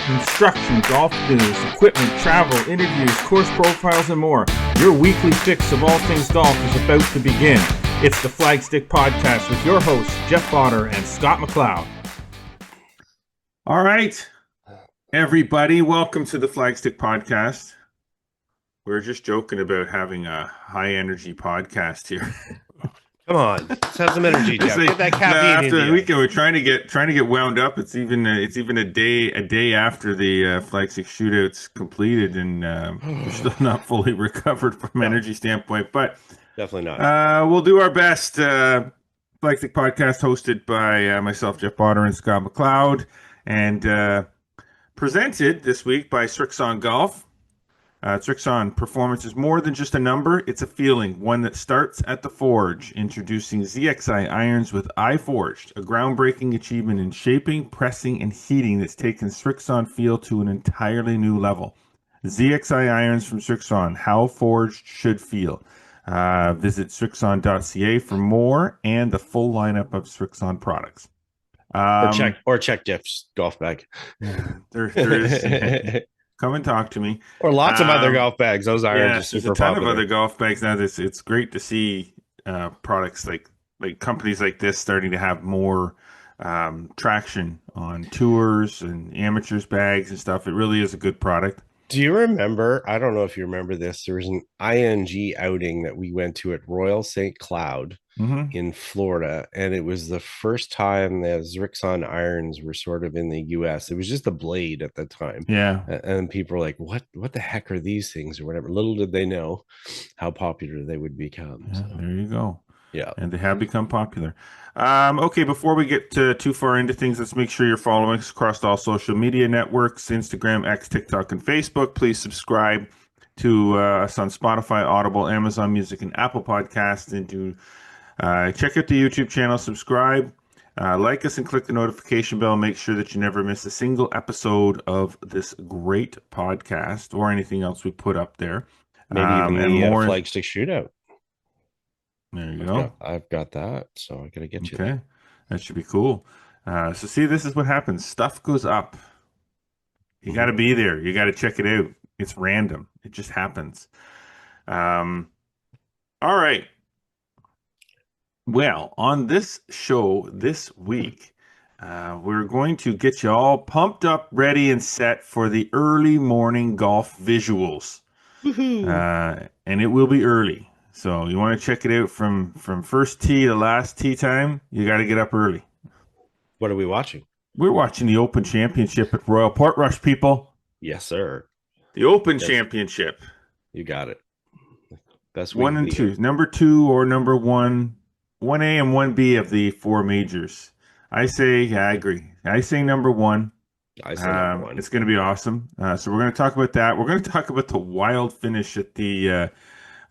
Instruction, golf news, equipment, travel, interviews, course profiles, and more. Your weekly fix of all things golf is about to begin. It's the Flagstick Podcast with your hosts, Jeff Potter and Scott McLeod. All right, everybody, welcome to the Flagstick Podcast. We're just joking about having a high-energy podcast here. Come on, let's have some energy, Jeff. Get that caffeine after in the weekend, we're trying to get wound up. It's even a day after the Flagstick Shootout's completed, and we're still not fully recovered from an energy standpoint. But definitely not. We'll do our best. Flagstick Podcast hosted by myself, Jeff Potter, and Scott McLeod, and presented this week by Srixon Golf. Srixon performance is more than just a number, it's a feeling, one that starts at the forge. Introducing ZXi irons with iForged, a groundbreaking achievement in shaping, pressing, and heating that's taken Srixon feel to an entirely new level. ZXi irons from Srixon, how forged should feel. Visit Srixon.ca for more and the full lineup of Srixon products. Or check Jeff's golf bag. There is. Come and talk to me. Or lots of other golf bags. Those irons are super there's a ton popular. of other golf bags now. It's great to see products like companies like this starting to have more traction on tours and amateurs bags and stuff. It really is a good product. Do you remember? I don't know if you remember this. There was an ING outing that we went to at Royal St. Cloud in Florida, and it was the first time that Srixon irons were sort of in the US. It was just a blade at the time. Yeah. And people were like, what the heck are these things or whatever? Little did they know how popular they would become. Yeah, so. There you go. Yeah. And they have become popular. Okay, before we get too far into things, let's make sure you're following us across all social media networks, Instagram, X, TikTok, and Facebook. Please subscribe to us on Spotify, Audible, Amazon Music, and Apple Podcasts. And do check out the YouTube channel, subscribe, like us, and click the notification bell. Make sure that you never miss a single episode of this great podcast or anything else we put up there. Maybe even the Flagstick Shootout. There you go. I've got that, so I gotta get you. Okay, that should be cool. So see, this is what happens. Stuff goes up. You got to be there. You got to check it out. It's random. It just happens. All right. Well, on this show this week, we're going to get you all pumped up, ready, and set for the early morning golf visuals. And it will be early. So you want to check it out from first tee to last tee time, you got to get up early. What are we watching? We're watching the Open Championship at Royal Portrush, people. Yes, sir. The Open Championship. You got it. Best 1 and 2. Number 2 or number 1. 1A and 1B of the 4 majors. I agree. I say number 1. I say number 1. It's going to be awesome. So we're going to talk about that. We're going to talk about the wild finish at the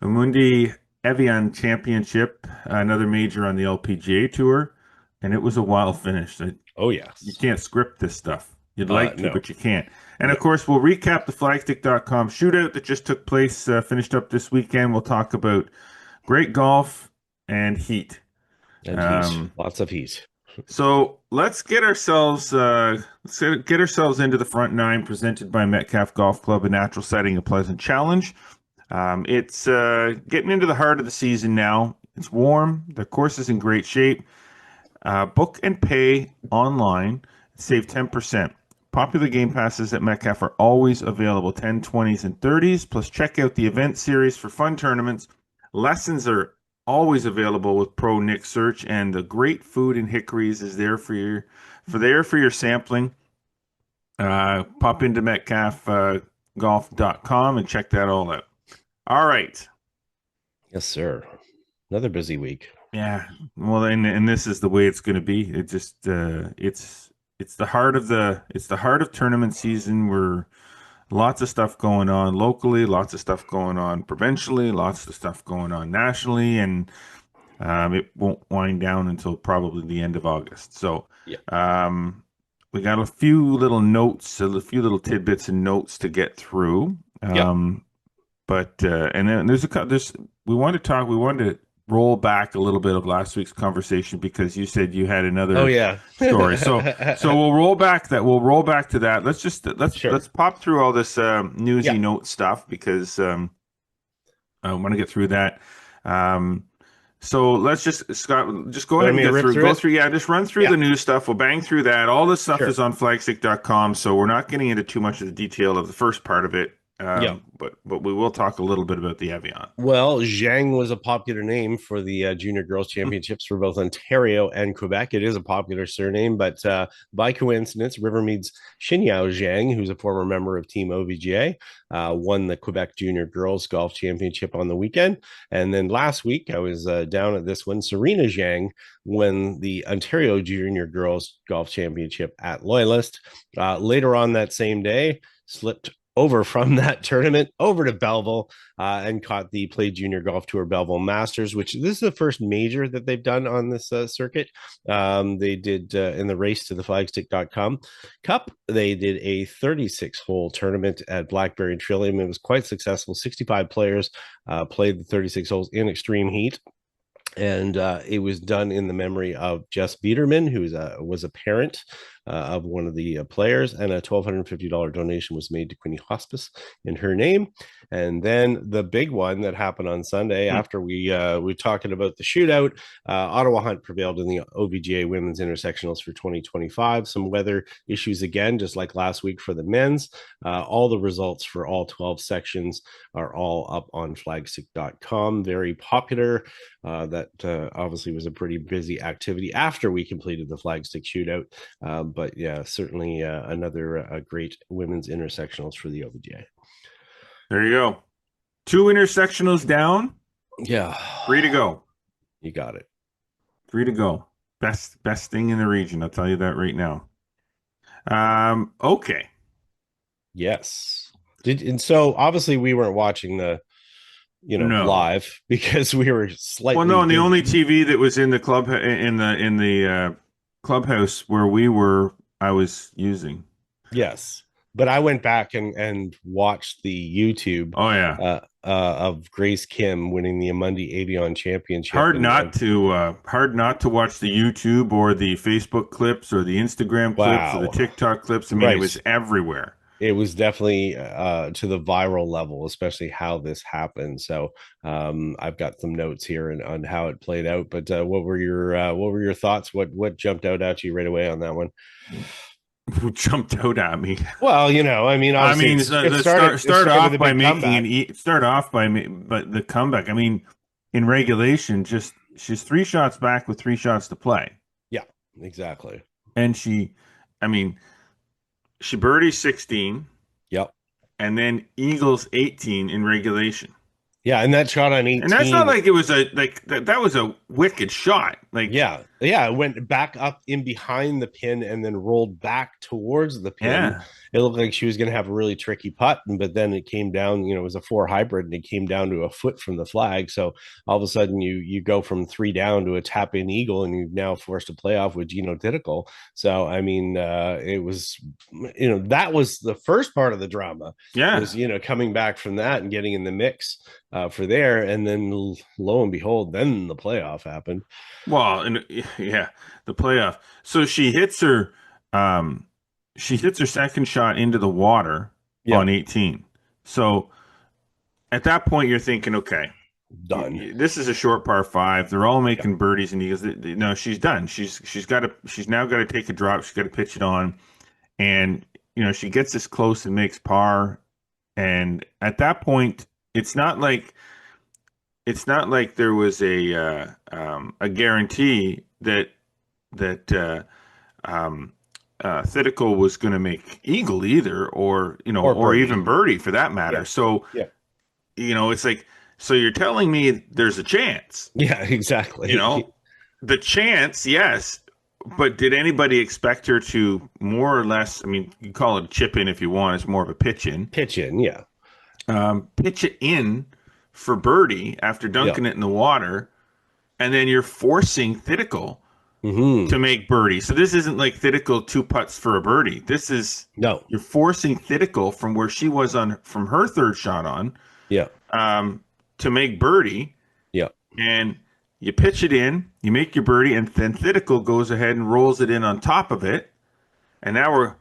Amundi Evian Championship, another major on the LPGA Tour, and it was a wild finish. Oh, yes. You can't script this stuff. You'd like to, no. but you can't. And, of course, we'll recap the Flagstick.com shootout that just took place, finished up this weekend. We'll talk about great golf and heat. And heat. Lots of heat. So let's get ourselves into the front 9 presented by Metcalf Golf Club, a natural setting, a pleasant challenge. It's getting into the heart of the season now. It's warm. The course is in great shape. Book and pay online. Save 10%. Popular game passes at Metcalf are always available, 10, 20s, and 30s. Plus, check out the event series for fun tournaments. Lessons are always available with Pro Nick Search, and the great food in Hickories is there for your sampling. Pop into metcalfgolf.com and check that all out. All right. Yes, sir. Another busy week. Yeah. Well, and this is the way it's going to be. It just it's the heart of tournament season. Where lots of stuff going on locally, lots of stuff going on provincially, lots of stuff going on nationally, and it won't wind down until probably the end of August. So, we got a few little notes, a few little tidbits and notes to get through. But and then we wanted to roll back a little bit of last week's conversation because you said you had Oh another yeah. story. So we'll roll back that. We'll roll back to that. Let's just let's Sure. pop through all this newsy Yeah. note stuff because I want to get through that. Um, so let's just Scott, just go ahead Want and me to get rip through. through Go it? through. Yeah, just run through Yeah. the news stuff. We'll bang through that. All this stuff Sure. is on flagstick.com, so we're not getting into too much of the detail of the first part of it. Yeah. But we will talk a little bit about the Evian. Well, Zhang was a popular name for the Junior Girls Championships for both Ontario and Quebec. It is a popular surname, but by coincidence, Rivermead's Xinyao Zhang, who's a former member of Team OVGA, won the Quebec Junior Girls Golf Championship on the weekend. And then last week, I was down at this one. Serena Zhang won the Ontario Junior Girls Golf Championship at Loyalist. Later on that same day, slipped over from that tournament over to Belleville and caught the Play Junior Golf Tour Belleville Masters, which this is the first major that they've done on this circuit. They did in the race to the flagstick.com Cup. They did a 36-hole tournament at Blackberry Trillium. It was quite successful. 65 players played the 36 holes in extreme heat. And it was done in the memory of Jess Biederman, who was a parent of one of the players, and a $1,250 donation was made to Queenie Hospice in her name. And then the big one that happened on Sunday, after we talking about the shootout, Ottawa Hunt prevailed in the OVGA Women's Intersectionals for 2025. Some weather issues again, just like last week for the men's. All the results for all 12 sections are all up on flagstick.com. Very popular. That obviously was a pretty busy activity after we completed the flagstick shootout. But yeah, certainly another great women's intersectionals for the OVGA. There you go. 2 intersectionals down. Yeah. 3 to go. You got it. 3 to go. Best thing in the region. I'll tell you that right now. Okay. Yes. And so obviously we weren't watching the live because we were slightly. Well, no, and the only TV that was in the club in the clubhouse where we were, I was using. Yes, but I went back and watched the YouTube. Oh yeah, of Grace Kim winning the Amundi Avian Championship. Hard not to watch the YouTube or the Facebook clips or the Instagram clips or the TikTok clips. I mean, It was everywhere. It was definitely to the viral level, especially how this happened. So I've got some notes here on how it played out. But what were your thoughts? What jumped out at you right away on that one? Who jumped out at me? Well, start off by the comeback. I mean, in regulation, she's 3 shots back with 3 shots to play. Yeah, exactly. And she birdies 16. Yep. And then eagles 18 in regulation. Yeah, and that shot on 18. And that's not like it was that was a wicked shot. Yeah, it went back up in behind the pin and then rolled back towards the pin. Yeah. It looked like she was going to have a really tricky putt, but then it came down, it was a 4 hybrid and it came down to a foot from the flag. So all of a sudden you go from 3 down to a tap in eagle and you've now forced a playoff with Gino Diddical. So, I mean, it was, that was the first part of the drama. Yeah. Was, coming back from that and getting in the mix for there. And then lo and behold, then the playoff happened. Well, and yeah, the playoff. So she hits her second shot into the water on 18. So at that point, you're thinking, okay, done. This is a short par 5. They're all making birdies, and eagles. No, she's done. She's now got to take a drop. She's got to pitch it on, and she gets this close and makes par. And at that point, it's not like there was a guarantee that Thitical was going to make eagle either, or even birdie for that matter. Yeah. So, it's like, so you're telling me there's a chance. Yeah, exactly. The chance, yes. But did anybody expect her to more or less, I mean, you call it a chip in if you want, it's more of a pitch in. Pitch in, yeah. Pitch it in for birdie after dunking it in the water, and then you're forcing Thitical to make birdie. So this isn't like Thitical 2 putts for a birdie. This is you're forcing Thitical from where she was from her 3rd shot on, to make birdie. Yeah, and you pitch it in, you make your birdie, and then Thitical goes ahead and rolls it in on top of it. And now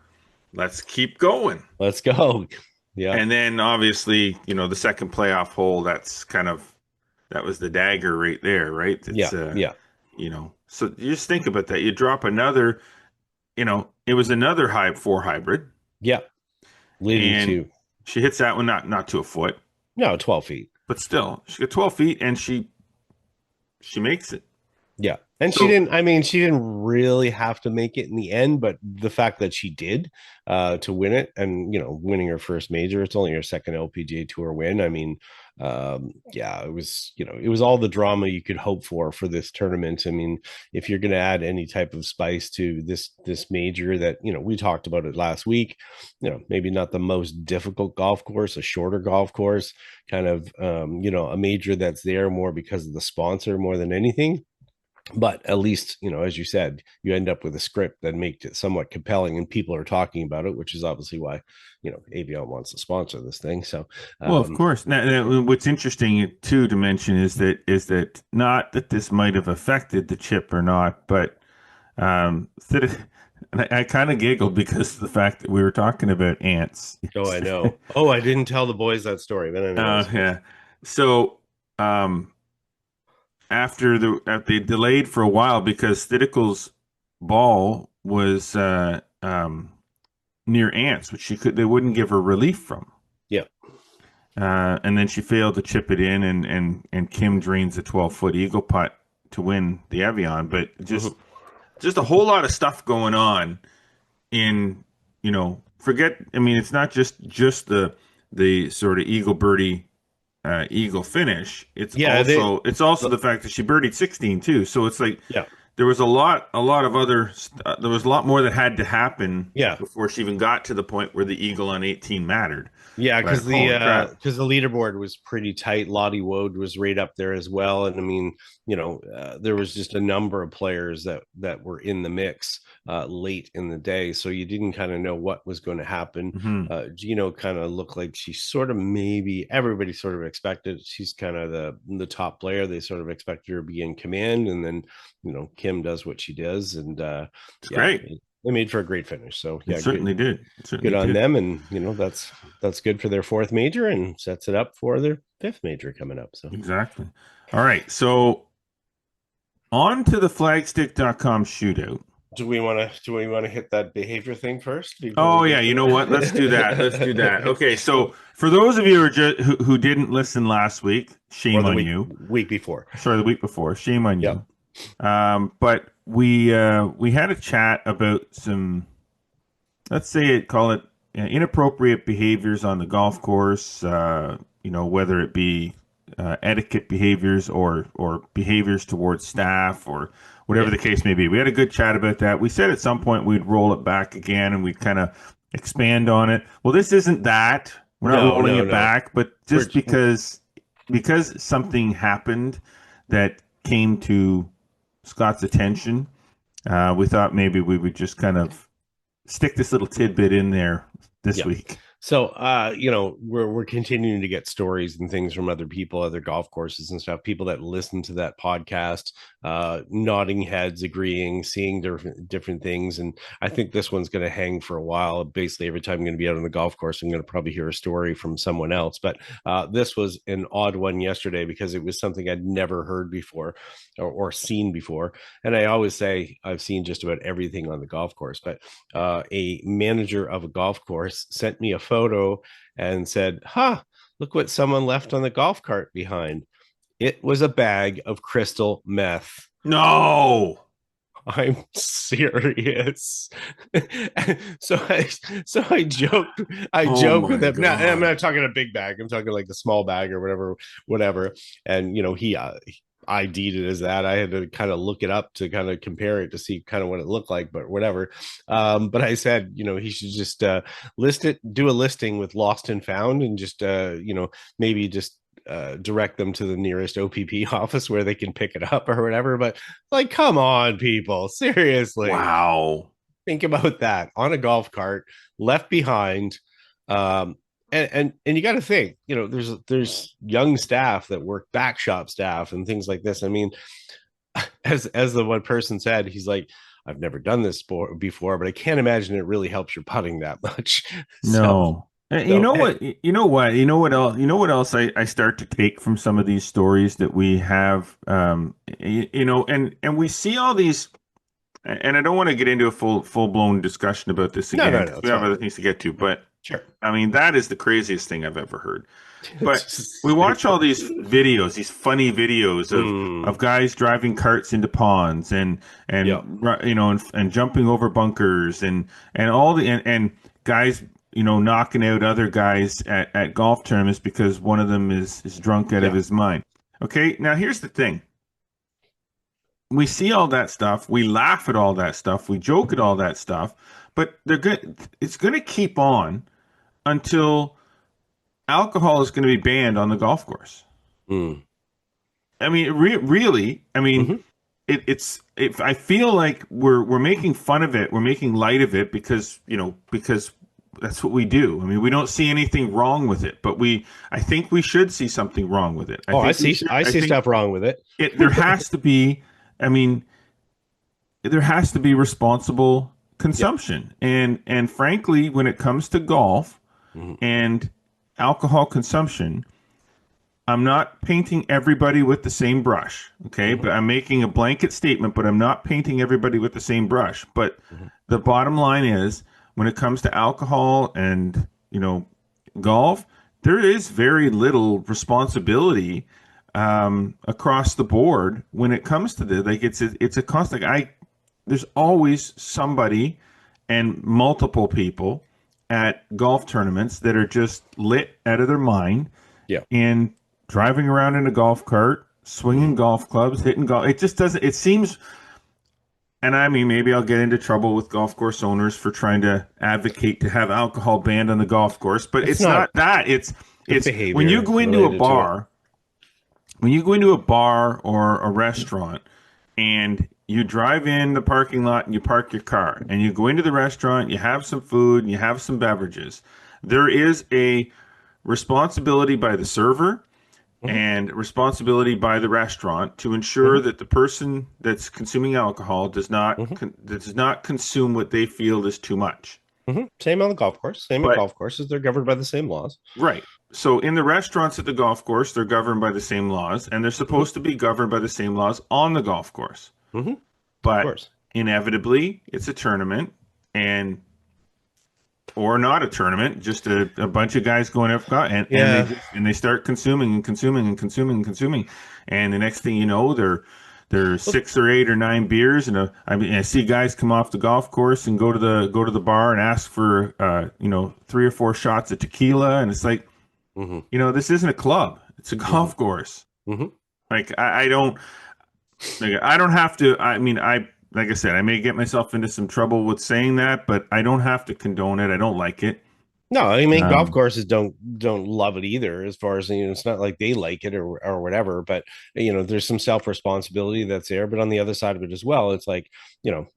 let's keep going. Let's go. Yeah. And then obviously, the second playoff hole, that was the dagger right there, right? It's, yeah. So you just think about that. You drop another, it was another four hybrid. Yeah. Leading to. She hits that one, not to a foot. No, 12 feet. But still, she got 12 feet and she makes it. Yeah. And she didn't really have to make it in the end, but the fact that she did to win it and, winning her first major, it's only her second LPGA Tour win. I mean, it was all the drama you could hope for this tournament. I mean, if you're going to add any type of spice to this major that, we talked about it last week, maybe not the most difficult golf course, a shorter golf course, kind of, a major that's there more because of the sponsor more than anything. But at least, as you said, you end up with a script that makes it somewhat compelling and people are talking about it, which is obviously why, Evian wants to sponsor this thing. So, well, of course. Now, what's interesting too to mention is that not that this might have affected the chip or not, but I kind of giggled because of the fact that we were talking about ants. Oh, I know. Oh, I didn't tell the boys that story, but I know. Yeah. So, after they delayed for a while because Thitical's ball was near ants, which they wouldn't give her relief from. Yeah. And then she failed to chip it in, and Kim drains a 12-foot eagle putt to win the Evian. But just a whole lot of stuff going on in, forget. I mean, it's not just the sort of eagle birdie. Eagle finish. It's also the fact that she birdied 16 too. So it's like there was a lot of other. There was a lot more that had to happen before she even got to the point where the eagle on 18 mattered. Yeah, because the leaderboard was pretty tight. Lottie Woad was right up there as well, and I mean, there was just a number of players that were in the mix late in the day, so you didn't kind of know what was going to happen. Gino kind of looked like she sort of maybe everybody sort of expected she's kind of the top player. They sort of expected her to be in command, and then Kim does what she does, and it's great. They made for a great finish. So yeah, it certainly did. Good on them, and that's good for their fourth major and sets it up for their fifth major coming up. So exactly. All right, so on to the flagstick.com shootout. Do we want to hit that behavior thing first? Oh yeah, you know what? Let's do that. Okay, so for those of you who didn't listen last week, shame on you. The week before, shame on you. But we had a chat about some, let's call it inappropriate behaviors on the golf course. Whether it be etiquette behaviors or behaviors towards staff or whatever the case may be. We had a good chat about that. We said at some point we'd roll it back again and we'd kind of expand on it. Well, this isn't that. We're not rolling it back, but just because something happened that came to Scott's attention, we thought maybe we would just kind of stick this little tidbit in there this week. So, we're continuing to get stories and things from other people, other golf courses and stuff, people that listen to that podcast, nodding heads, agreeing, seeing different things. And I think this one's going to hang for a while. Basically, every time I'm going to be out on the golf course, I'm going to probably hear a story from someone else. But this was an odd one yesterday because it was something I'd never heard before or seen before. And I always say I've seen just about everything on the golf course. But a manager of a golf course sent me a photo and said, look what someone left on the golf cart behind. It was a bag of crystal meth. No, I'm serious. so I joked with him. Now, I'm not talking a big bag. I'm talking like the small bag or whatever. And he ID'd it as that. I had to kind of look it up to kind of compare it to see kind of what it looked like, but whatever. But I said, he should just do a listing with lost and found and just, maybe just direct them to the nearest OPP office where they can pick it up or whatever. But like, come on, people, seriously. Wow. Think about that on a golf cart left behind. and you got to think, there's young staff that work back shop staff and things like this. I mean, as the one person said, he's like, I've never done this sport before, but I can't imagine it really helps your putting that much. so No. And you so know what? You know what else I start to take from some of these stories that we have, and we see all these, and I don't want to get into a full blown discussion about this no, again no, no, because we it's have fine. other things to get to, but Sure. I mean, that is the craziest thing I've ever heard. It's But just we watch all stupid. these videos, these funny videos of Mm, guys driving carts into ponds yeah. and jumping over bunkers and all and guys knocking out other guys at golf tournaments because one of them is drunk out of Yeah. his mind. Okay, now here's the thing. We see all that stuff, we laugh at all that stuff, we joke at all that stuff, but they're good. It's going to keep on until alcohol is going to be banned on the golf course. Mm, I mean, really. I mean, hmm. I feel like we're making fun of it. We're making light of it because that's what we do. I mean, we don't see anything wrong with it, but I think we should see something wrong with it. I Oh, think we should. I I see think stuff wrong with it. there has to be. I mean, there has to be responsible Yeah. consumption, and frankly, when it comes to golf Hmm. and alcohol consumption, I'm not painting everybody with the same brush, okay? Hmm. But I'm making a blanket statement, but I'm not painting everybody with the same brush. But Hmm. the bottom line is when it comes to alcohol and, golf, there is very little responsibility across the board when it comes to this. Like it's a constant. There's always somebody and multiple people at golf tournaments that are just lit out of their mind Yeah. and driving around in a golf cart, swinging Hmm. golf clubs, hitting golf. It just doesn't. It seems, and I mean, maybe I'll get into trouble with golf course owners for trying to advocate to have alcohol banned on the golf course, but It's it's not not that. it's It's when you behavior go into a related to it. bar, when you go into a bar or a restaurant, and you drive in the parking lot and you park your car, and you go into the restaurant, you have some food, and you have some beverages. There is a responsibility by the server Hmm. and responsibility by the restaurant to ensure Hmm. that the person that's consuming alcohol Hmm. does not consume what they feel is too much. Hmm. Same on the golf course. Same at But golf courses. They're governed by the same laws. right. So in the restaurants at the golf course, they're governed by the same laws and they're Hmm. supposed to be governed by the same laws on the golf course. Hmm. Of But course. inevitably, it's a tournament and or not a tournament, just a bunch of guys going up Yeah. and they start consuming and consuming and consuming and consuming, and the next thing you know, they're Well, 6 or 8 or 9 beers, and I mean, I see guys come off the golf course and go to the bar and ask for 3 or 4 shots of tequila, and it's like, hmm. this isn't a club, it's a Hmm. golf course. Hmm. Like I don't have to. I mean, like I said, I may get myself into some trouble with saying that, but I don't have to condone it. I don't like it. No, I mean golf Um, courses don't love it either. As far as it's not like they like it or whatever. But there's some self responsibility that's there. But on the other side of it as well, it's like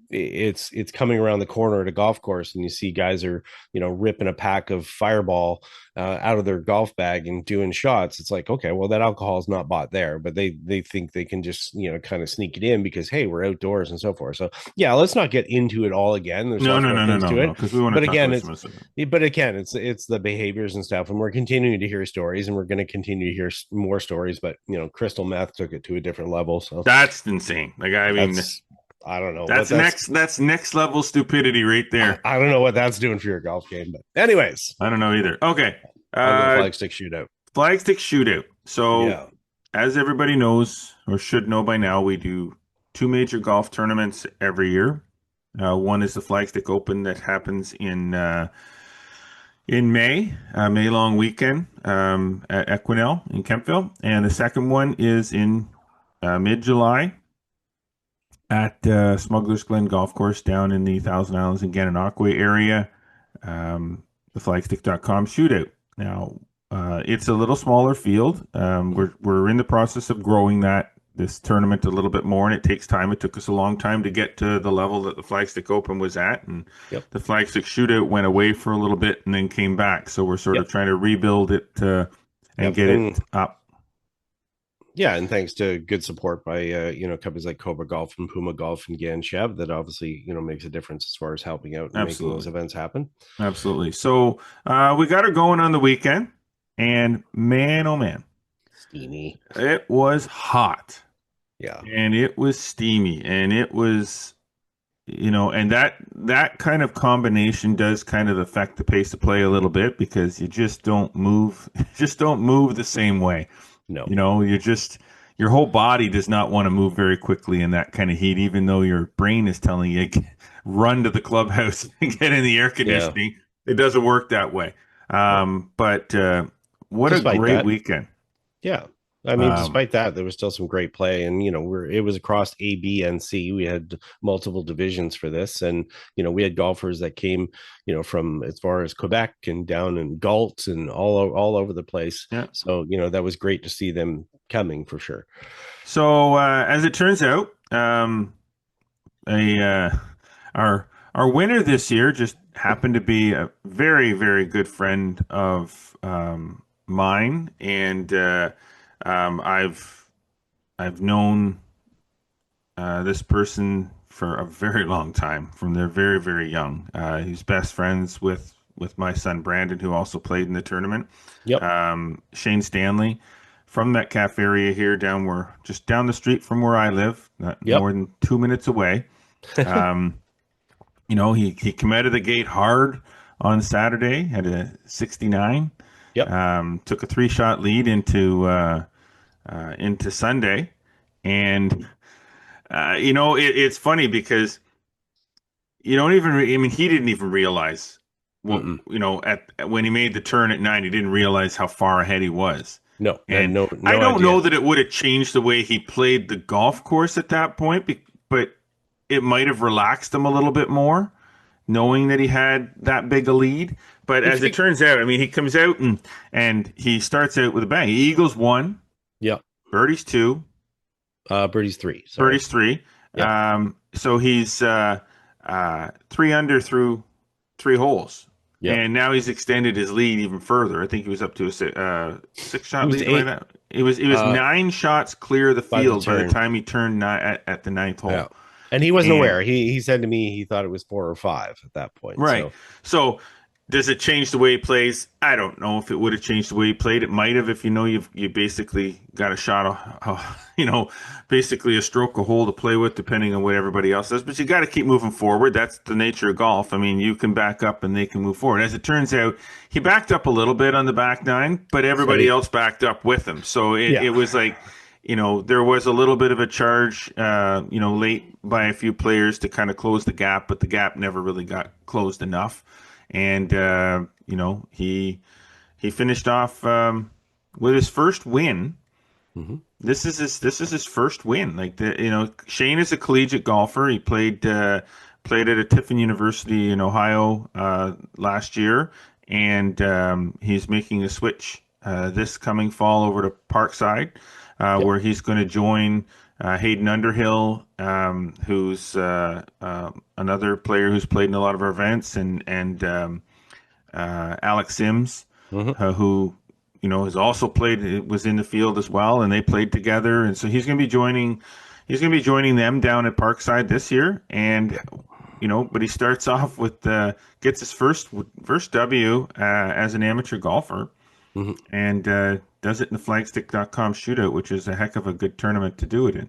it's coming around the corner at a golf course, and you see guys are ripping a pack of Fireball out of their golf bag and doing shots. It's like, okay, well, that alcohol is not bought there, but they think they can just kind of sneak it in because hey, we're outdoors and so forth. So yeah, let's not get into it all again. There's no, lots no, more no, no, things no, to no, it. because we want to But talk again, about it's some of this. but again, it's the behaviors and stuff, and we're continuing to hear stories, and we're going to continue to hear more stories. But crystal meth took it to a different level, so That's insane. Like I mean, that's I don't know what that's next level stupidity right there. I don't know what that's doing for your golf game. But anyways, I don't know either. Okay, on to the uh, flagstick shootout. Flagstick Shootout. So Yeah. as everybody knows or should know by now, we do two major golf tournaments every year. One is the Flagstick Open that happens in May, May long weekend at Equinel in Kempville, and the second one is in mid July at Smuggler's Glen Golf Course down in the Thousand Islands and Gananoque area. The flagstick.com shootout. Now, it's a little smaller field. We're in the process of growing this tournament a little bit more, and it takes time. It took us a long time to get to the level that the Flagstick Open was at, and Yep. the Flagstick Shootout went away for a little bit and then came back. So we're sort of Yep. trying to rebuild it and Yep. get it up. Yeah, and thanks to good support by companies like COBRA Golf and PUMA Golf and Gan Chev, that obviously makes a difference as far as helping out and making those events happen. Absolutely. So we got her going on the weekend, and man, oh man, Steamy. it was hot. Yeah. And it was steamy, and it was, and that kind of combination does kind of affect the pace of play a little bit, because you just don't move, the same way. No. Your whole body does not want to move very quickly in that kind of heat, even though your brain is telling you, run to the clubhouse and get in the air conditioning. Yeah. It doesn't work that way. But what Despite a great that, weekend. Yeah. I mean, despite that, there was still some great play, and it was across A, B, and C. We had multiple divisions for this, and we had golfers that came, from as far as Quebec and down in Galt and all over the place. Yeah. So that was great to see them coming for sure. So as it turns out, our winner this year just happened to be a very, very good friend of mine, and I've known this person for a very long time, from they're very, very young. He's best friends with my son Brandon, who also played in the tournament. Yep. Shane Stanley from Metcalfe area here, just down the street from where I live, not more than 2 minutes away. He came out of the gate hard on Saturday, had a 69. Yep. Took a 3-shot lead into Sunday, and it's funny because you don't even. I mean, he didn't even realize what when he made the turn at 9. He didn't realize how far ahead he was. No, and no I don't idea. know that it would have changed the way he played the golf course at that point, but it might have relaxed him a little bit more, knowing that he had that big a lead. But as it turns out, I mean, he comes out and he starts out with a bang. He eagles 1. Yeah. Birdies 2. Birdies 3. Sorry. Birdies 3. Yeah. So he's 3 under through 3 holes. Yep. And now he's extended his lead even further. I think he was up to a 6-shot lead. Like that. It was 9 shots clear of the field by the time he turned at the 9th hole. Yeah. And he wasn't aware. He said to me he thought it was 4 or 5 at that point. Right. So does it change the way he plays? I don't know if it would have changed the way he played. It might have, if you basically got a shot, basically a stroke a hole to play with, depending on what everybody else does. But you got to keep moving forward. That's the nature of golf. I mean, you can back up and they can move forward. As it turns out, he backed up a little bit on the back 9, but everybody else backed up with him. So it was like, there was a little bit of a charge, late by a few players to kind of close the gap, but the gap never really got closed enough. And he finished off with his first win. Mm-hmm. This is his first win. Like Shane is a collegiate golfer. He played at a Tiffin University in Ohio last year, and he's making a switch this coming fall over to Parkside, where he's going to join Hayden Underhill, who's another player who's played in a lot of our events, and Alex Sims, who has also played, was in the field as well, and they played together, and so he's going to be joining them down at Parkside this year, and but he starts off with gets his first W as an amateur golfer, and does it in the flagstick.com shootout, which is a heck of a good tournament to do it in.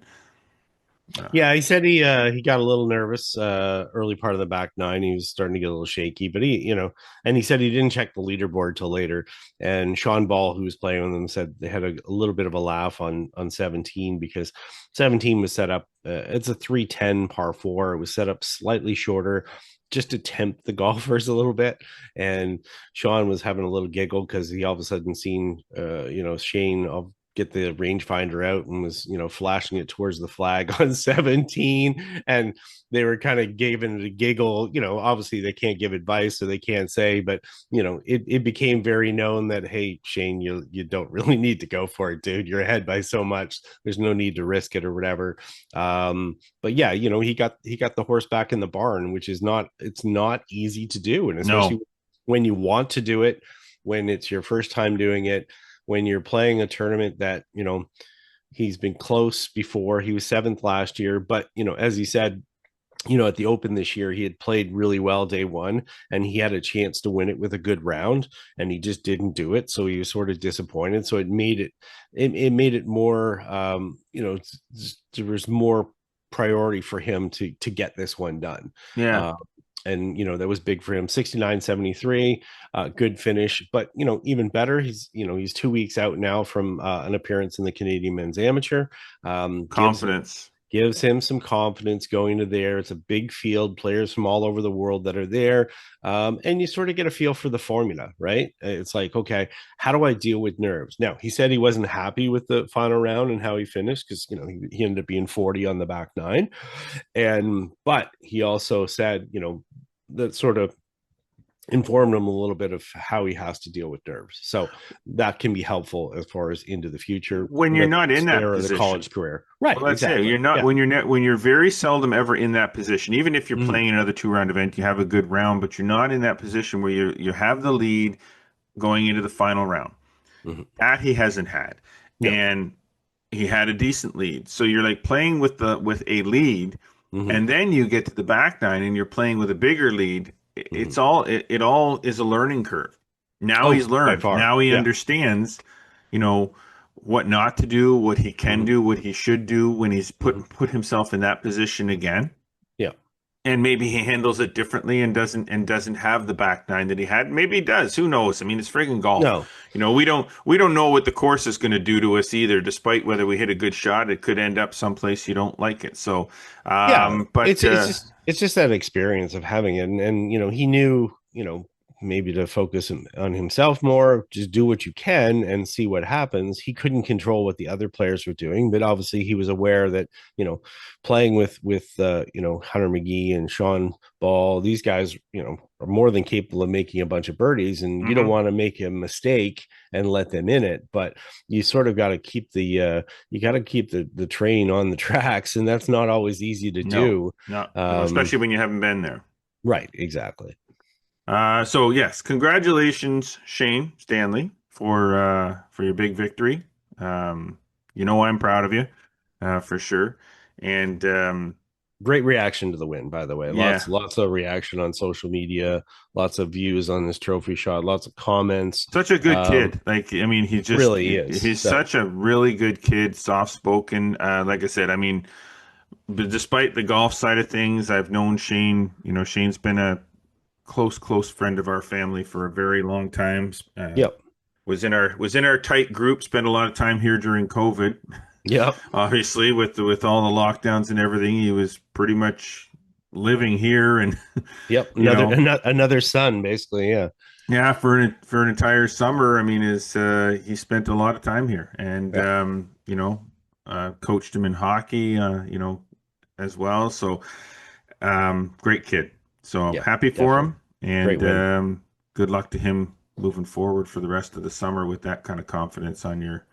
Yeah, he said he got a little nervous early part of the back 9. He was starting to get a little shaky, but and he said he didn't check the leaderboard till later. And Sean Ball, who was playing with them, said they had a little bit of a laugh on 17, because 17 was set up. It's a 310 par 4. It was set up slightly shorter, just to tempt the golfers a little bit. And Sean was having a little giggle because he all of a sudden seen Shane get the rangefinder out and was, flashing it towards the flag on 17. And they were kind of giving it a giggle. Obviously they can't give advice, so they can't say, but it became very known that, hey, Shane, you don't really need to go for it, dude. You're ahead by so much. There's no need to risk it or whatever. But yeah, he got the horse back in the barn, which is it's not easy to do. And especially when you want to do it, when it's your first time doing it, when you're playing a tournament that, he's been close before. He was 7th last year, but, as he said, at the Open this year, he had played really well day one, and he had a chance to win it with a good round, and he just didn't do it. So he was sort of disappointed. So it made it more, there was more priority for him to get this one done. Yeah. And that was big for him. 69.73, good finish. But even better, he's 2 weeks out now from an appearance in the Canadian Men's Amateur. Confidence gives him some confidence going to there. It's a big field, players from all over the world that are there, and you sort of get a feel for the formula, right? It's like, okay, how do I deal with nerves? Now, he said he wasn't happy with the final round and how he finished, because he ended up being 40 on the back nine, but he also said, that sort of informed him a little bit of how he has to deal with nerves. So that can be helpful as far as into the future when you're not in that position, the college career, right? Well, exactly. You're not when you're very seldom ever in that position. Even if you're playing another 2-round event, you have a good round, but you're not in that position where you have the lead going into the final round. That he hasn't had, and he had a decent lead. So you're like playing with a lead, and then you get to the back nine, and you're playing with a bigger lead. It all is a learning curve. Now he's learned. Now he understands, what not to do, what he can do, what he should do when he's put himself in that position again. Yeah. And maybe he handles it differently and doesn't have the back nine that he had. Maybe he does. Who knows? I mean, it's friggin' golf. No. We don't know what the course is going to do to us either. Despite whether we hit a good shot, it could end up someplace you don't like it. So, but it's just that experience of having it, and he knew, maybe to focus on himself more, just do what you can and see what happens. He couldn't control what the other players were doing, but obviously he was aware that, playing with Hunter McGee and Sean Ball, these guys, are more than capable of making a bunch of birdies, and you don't want to make a mistake and let them in it, but you sort of got to keep the train on the tracks, and that's not always easy to do. No, especially when you haven't been there. Right, exactly. So yes, congratulations, Shane Stanley, for your big victory. I'm proud of you, for sure. And great reaction to the win, by the way. Lots of reaction on social media, lots of views on this trophy shot, lots of comments. Such a good kid. He just really is. He's such a really good kid, soft spoken. Like I said, but despite the golf side of things, I've known Shane. Shane's been a close friend of our family for a very long time. Was in our tight group, spent a lot of time here during COVID. Obviously with all the lockdowns and everything, he was pretty much living here, and another son basically. For an entire summer. He spent a lot of time here, and coached him in hockey, as well. So great kid. So I'm happy for him, and good luck to him moving forward for the rest of the summer with that kind of confidence in your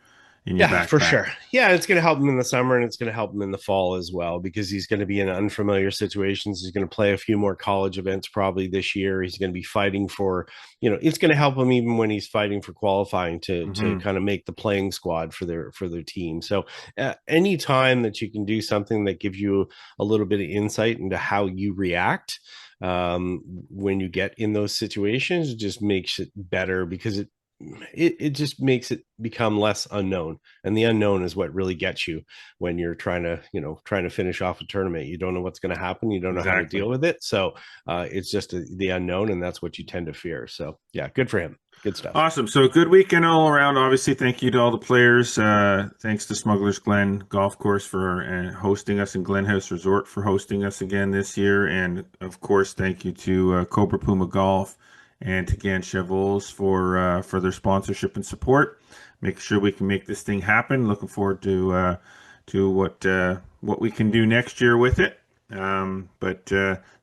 backpack. For sure. Yeah, it's going to help him in the summer, and it's going to help him in the fall as well, because he's going to be in unfamiliar situations. He's going to play a few more college events probably this year. He's going to be fighting for, it's going to help him even when he's fighting for qualifying to kind of make the playing squad for their team. So any time that you can do something that gives you a little bit of insight into how you react when you get in those situations, it just makes it better, because it just makes it become less unknown, and the unknown is what really gets you when you're trying to finish off a tournament. You don't know what's going to happen, you don't know how to deal with it, so it's just the unknown, and that's what you tend to fear. So yeah, good for him. Good stuff. Awesome. So good weekend all around. Obviously, thank you to all the players. Thanks to Smugglers Glen Golf Course for hosting us, and Glen House Resort for hosting us again this year. And of course, thank you to COBRA PUMA Golf and to Gan Chevaux for their sponsorship and support. Make sure we can make this thing happen. Looking forward to what we can do next year with it. But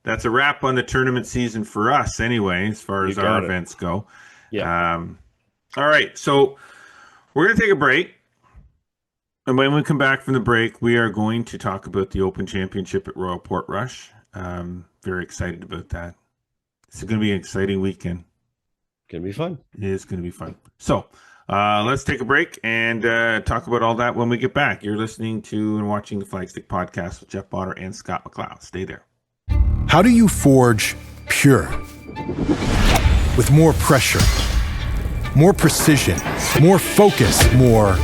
that's a wrap on the tournament season for us, anyway, as far as our events go. Yeah. All right, so we're going to take a break. And when we come back from the break, we are going to talk about the Open Championship at Royal Portrush. Very excited about that. It's going to be an exciting weekend. Going to be fun. It is going to be fun. So let's take a break and talk about all that when we get back. You're listening to and watching the Flagstick Podcast with Jeff Botter and Scott McLeod. Stay there. How do you forge pure? With more pressure, more precision, more focus, more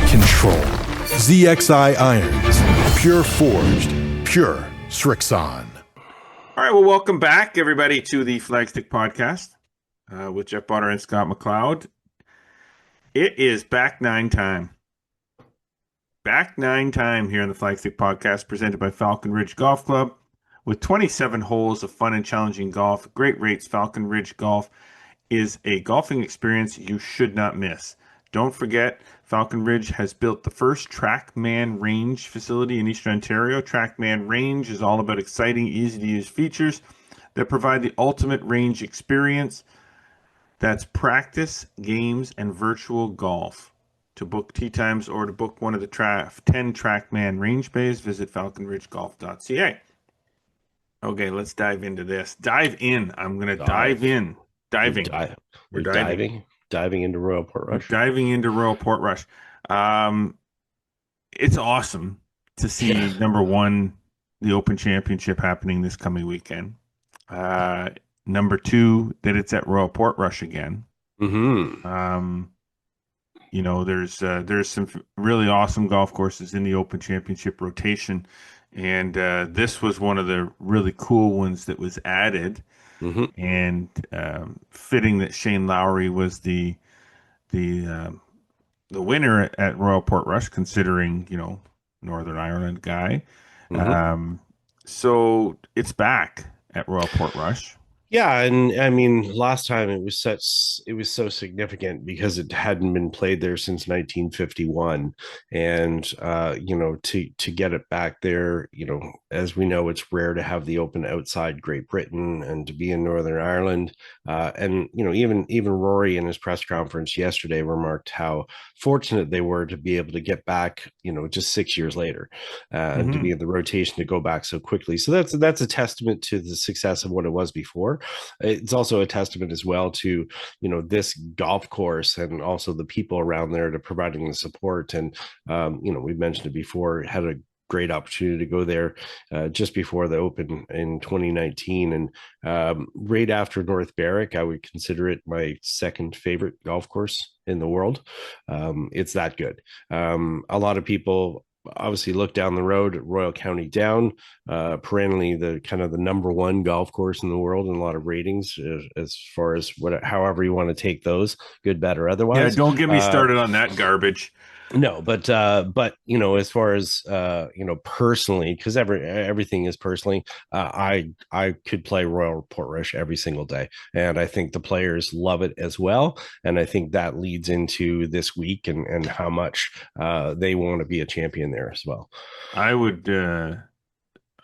control. ZXI Irons. Pure forged. Pure Srixon. All right, well, welcome back, everybody, to the Flagstick Podcast with Jeff Botter and Scott McLeod. It is back nine time. Back nine time here on the Flagstick Podcast, presented by Falcon Ridge Golf Club. With 27 holes of fun and challenging golf, great rates, Falcon Ridge Golf is a golfing experience you should not miss. Don't forget, Falcon Ridge has built the first TrackMan Range facility in Eastern Ontario. TrackMan Range is all about exciting, easy-to-use features that provide the ultimate range experience. That's practice, games, and virtual golf. To book tee times or to book one of the 10 TrackMan Range bays, visit falconridgegolf.ca. Okay, let's dive into this. Dive in. I'm going to dive in. Diving. We're diving into Royal Portrush. Diving into Royal Portrush. It's awesome to see, number one, the Open Championship happening this coming weekend. Number two, that it's at Royal Portrush again. Mm-hmm. There's some really awesome golf courses in the Open Championship rotation, and this was one of the really cool ones that was added. Mm-hmm. And fitting that Shane Lowry was the winner at Royal Portrush, considering Northern Ireland guy. Mm-hmm. So it's back at Royal Portrush. Yeah, and I mean, last time it was so significant because it hadn't been played there since 1951, and to get it back there, as we know, it's rare to have the Open outside Great Britain, and to be in Northern Ireland, and even Rory in his press conference yesterday remarked how fortunate they were to be able to get back, just 6 years later, and to be in the rotation to go back so quickly. So that's a testament to the success of what it was before. It's also a testament as well to this golf course and also the people around there to providing the support. And we've mentioned it before, had a great opportunity to go there just before the Open in 2019, and right after North Berwick, I would consider it my second favorite golf course in the world. It's that good. A lot of people obviously look down the road at Royal County Down, perennially the kind of the number one golf course in the world in a lot of ratings, as far as however you want to take those, good, bad, or otherwise. Yeah, don't get me started on that garbage. No, but as far as personally, because everything is personally, I could play Royal Portrush every single day, and I think the players love it as well, and I think that leads into this week and how much they want to be a champion there as well. I would,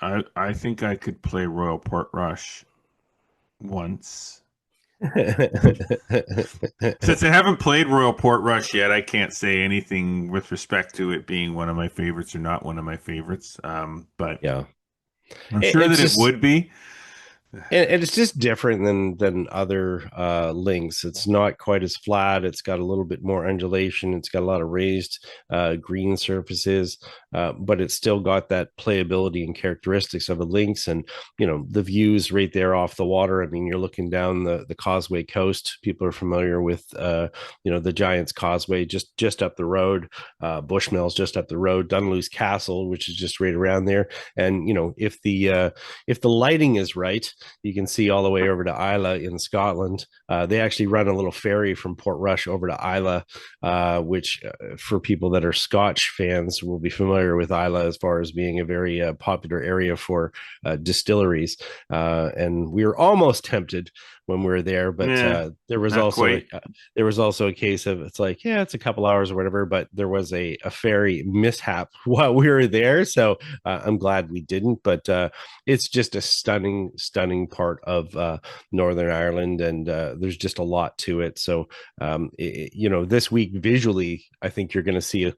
I think I could play Royal Portrush once. Since I haven't played Royal Portrush yet, I can't say anything with respect to it being one of my favorites or not one of my favorites. But yeah, I'm sure that it would be. And it's just different than other links. It's not quite as flat. It's got a little bit more undulation. It's got a lot of raised green surfaces, but it's still got that playability and characteristics of the links. And the views right there off the water. I mean, you're looking down the Causeway Coast. People are familiar with the Giants Causeway just up the road, Bushmills just up the road, Dunluce Castle, which is just right around there. And if the lighting is right, you can see all the way over to Isla in Scotland. They actually run a little ferry from Portrush over to Isla, which for people that are Scotch fans will be familiar with Isla as far as being a very popular area for distilleries. And we were almost tempted when we were there, but there was not also quite. there was also a case of it's like, yeah, it's a couple hours or whatever, but there was a ferry mishap while we were there, so I'm glad we didn't. But it's just a stunning part of Northern Ireland, and there's just a lot to it. So this week visually, I think you're going to see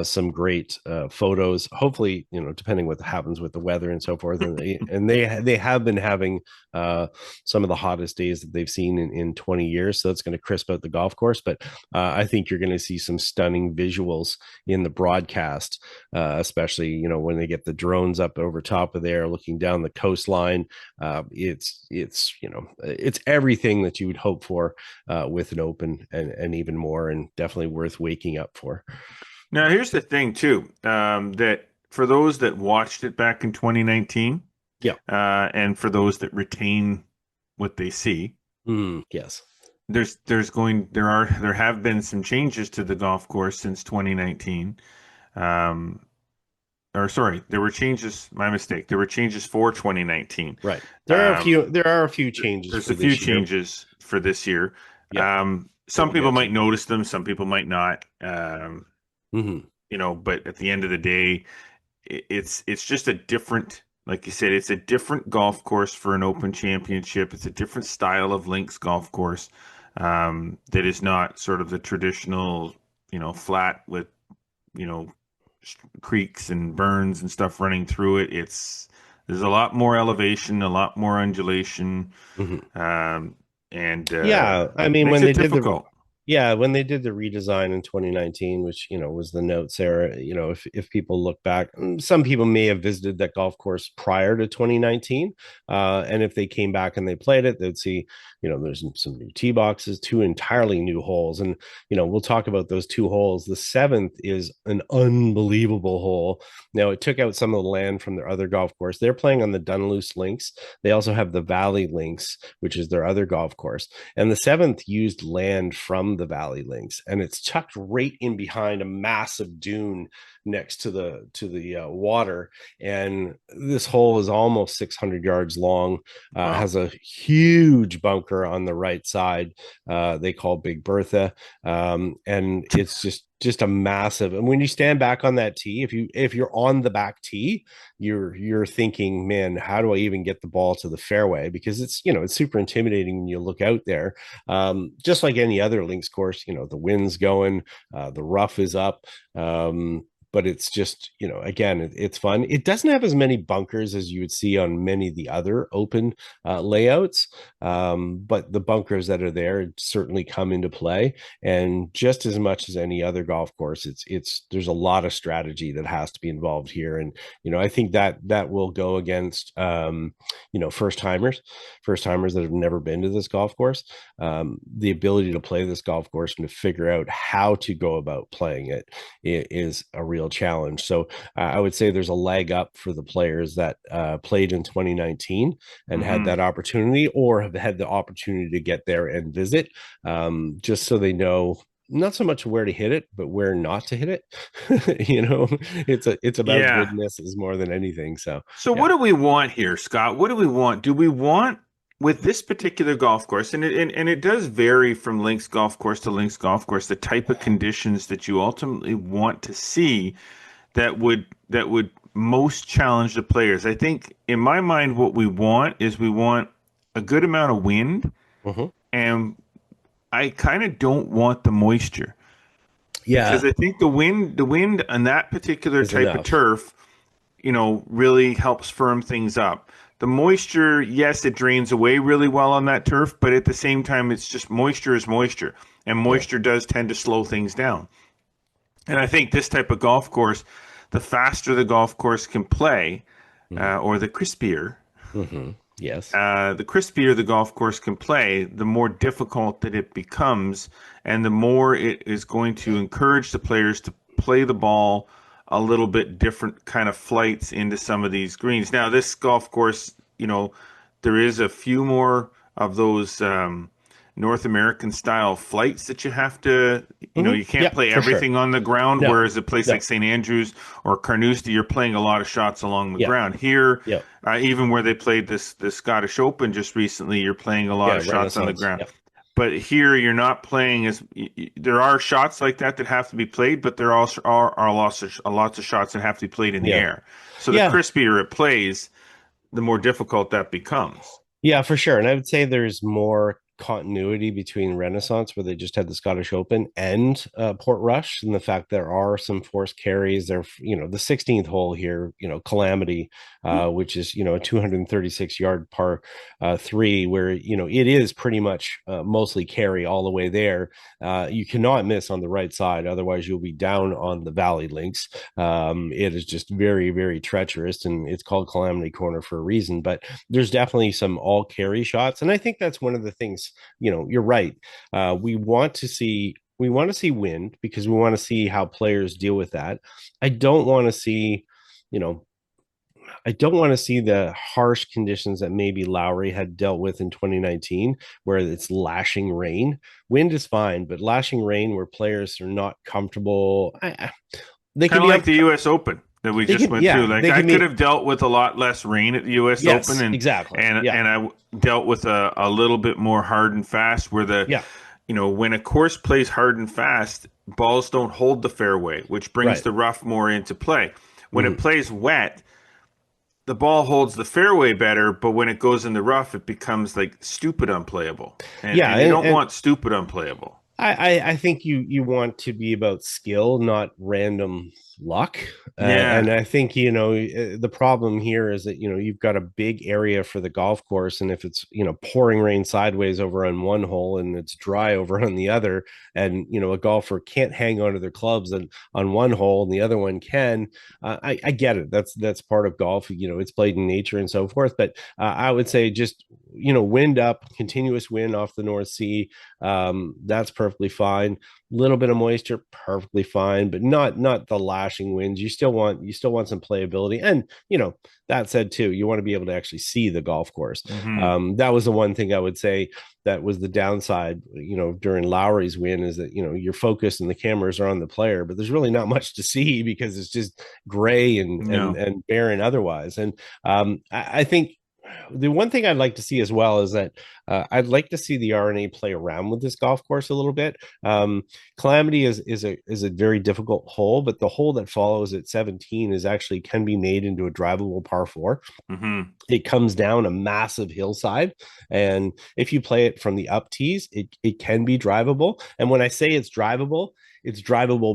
some great photos. Hopefully, depending what happens with the weather and so forth, and they have been having some of the hottest days that they've seen in 20 years. So that's going to crisp out the golf course. But I think you're going to see some stunning visuals in the broadcast, especially when they get the drones up over top of there, looking down the coastline. It's everything that you would hope for with an Open, and even more, and definitely worth waking up for. Now, here's the thing too, that for those that watched it back in 2019, and for those that retain what they see, yes, there have been some changes to the golf course since 2019. Or sorry, there were changes. My mistake. There were changes for 2019. Right. There are a few changes. There's a few changes for this year. Yeah. Some people might notice them. Some people might not. But at the end of the day, it's just a different, like you said, it's a different golf course for an Open Championship. It's a different style of links golf course that is not sort of the traditional, flat with, creeks and burns and stuff running through it. There's a lot more elevation, a lot more undulation, I mean, when they did when they did the redesign in 2019, which was the notes there, if people look back, some people may have visited that golf course prior to 2019, and if they came back and they played it, they'd see there's some new tee boxes, 2 entirely new holes, and we'll talk about those 2 holes. The 7th is an unbelievable hole. Now, it took out some of the land from their other golf course. They're playing on the Dunluce links. They also have the Valley links, which is their other golf course, and the 7th used land from the Valley links, and it's tucked right in behind a massive dune next to the water. And this hole is almost 600 yards long, has a huge bunker on the right side, they call Big Bertha, and it's just a massive. And when you stand back on that tee, if you're on the back tee, you're thinking, man, how do I even get the ball to the fairway? Because it's it's super intimidating when you look out there. Just like any other links course, the wind's going, the rough is up. But it's just, again, it's fun. It doesn't have as many bunkers as you would see on many of the other Open layouts, but the bunkers that are there certainly come into play. And just as much as any other golf course, there's a lot of strategy that has to be involved here. And I think that will go against first timers that have never been to this golf course. The ability to play this golf course and to figure out how to go about playing it is a real challenge. So I would say there's a leg up for the players that played in 2019 and had that opportunity, or have had the opportunity to get there and visit, just so they know not so much where to hit it, but where not to hit it. It's about goodness is more than anything. So what do we want here, Scott? What do we want? Do we want, with this particular golf course, and it does vary from links golf course to links golf course, the type of conditions that you ultimately want to see that would most challenge the players. I think in my mind, what we want is a good amount of wind, and I kind of don't want the moisture. Yeah, because I think the wind on that particular type of turf, really helps firm things up. The moisture, yes, it drains away really well on that turf, but at the same time, it's just moisture is moisture, and moisture does tend to slow things down. And I think this type of golf course, the faster the golf course can play, or the crispier, yes, the crispier the golf course can play, the more difficult that it becomes, and the more it is going to encourage the players to play the ball a little bit different kind of flights into some of these greens. Now, this golf course, there is a few more of those North American style flights that you have to, you can't play everything on the ground. No. Whereas a place like St. Andrews or Carnoustie, you're playing a lot of shots along the ground. Here, even where they played the Scottish Open just recently, you're playing a lot of shots on the ground. But here you're not playing as there are shots like that have to be played, but there also are lots of shots that have to be played in the air. So the crispier it plays, the more difficult that becomes. Yeah, for sure. And I would say there's more continuity between Renaissance, where they just had the Scottish Open, and Portrush, and the fact there are some forced carries. There, the 16th hole here, Calamity, which is a 236-yard par 3, where it is pretty much mostly carry all the way there. You cannot miss on the right side, otherwise you'll be down on the valley links. It is just very, very treacherous, and it's called Calamity Corner for a reason. But there's definitely some all carry shots, and I think that's one of the things. You're right. We want to see wind, because we want to see how players deal with that. I don't want to see the harsh conditions that maybe Lowry had dealt with in 2019, where it's lashing rain. Wind is fine, but lashing rain where players are not comfortable. They kind of like the U.S. Open that we just went through. Like, I could have dealt with a lot less rain at the U.S. Open, and I dealt with a little bit more hard and fast. Where when a course plays hard and fast, balls don't hold the fairway, which brings the rough more into play. When it plays wet, the ball holds the fairway better, but when it goes in the rough, it becomes like stupid unplayable. And you don't want stupid unplayable. I think you want to be about skill, not random luck. And I think, the problem here is that, you've got a big area for the golf course. And if it's, pouring rain sideways over on one hole and it's dry over on the other, and, a golfer can't hang onto their clubs on one hole and the other one can, I get it. That's part of golf. It's played in nature and so forth. But I would say just, wind up, continuous wind off the North Sea. That's perfectly fine. Little bit of moisture, perfectly fine, but not the lashing winds. You still want some playability. And that said too, you want to be able to actually see the golf course. That was the one thing I would say that was the downside, during Lowry's win, is that you're focused and the cameras are on the player, but there's really not much to see because it's just gray and barren otherwise. And I think the one thing I'd like to see as well is that I'd like to see the R&A play around with this golf course a little bit. Calamity is a very difficult hole, but the hole that follows at 17 can be made into a drivable par 4. It comes down a massive hillside, and if you play it from the up tees, it can be drivable. And when I say it's drivable,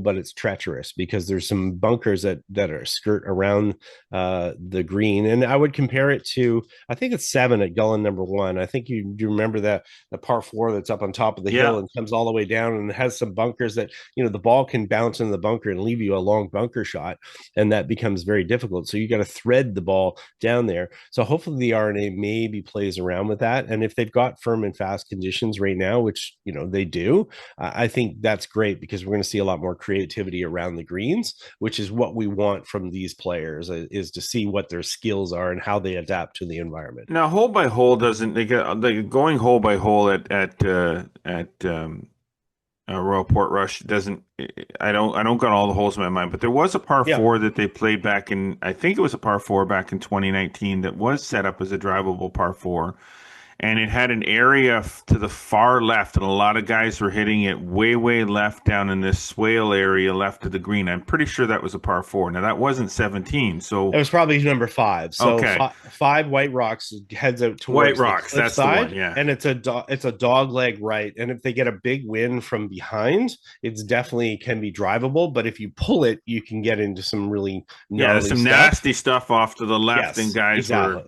but it's treacherous because there's some bunkers that are skirt around the green. And I would compare it to, I think it's 7 at Glen number 1. I think you remember that the par 4 that's up on top of the hill and comes all the way down and has some bunkers that, the ball can bounce in the bunker and leave you a long bunker shot. And that becomes very difficult. So you got to thread the ball down there. So hopefully the R&A maybe plays around with that. And if they've got firm and fast conditions right now, which, they do, I think that's great, because we're going to see a lot more creativity around the greens, which is what we want from these players, is to see what their skills are and how they adapt to the environment. Now, hole by hole going hole by hole at Royal Portrush doesn't. I don't got all the holes in my mind, but there was a par 4 that they played back in. I think it was a par 4 back in 2019 that was set up as a drivable par 4. And it had an area to the far left, and a lot of guys were hitting it way, way left down in this swale area left of the green. I'm pretty sure that was a par 4. Now, that wasn't 17, so... It was probably number 5. So okay. 5 White Rocks heads out towards White Rocks, the that's side, the one, yeah. And it's a dog leg right. And if they get a big wind from behind, it's definitely can be drivable. But if you pull it, you can get into some really gnarly some stuff. nasty stuff off to the left, and guys were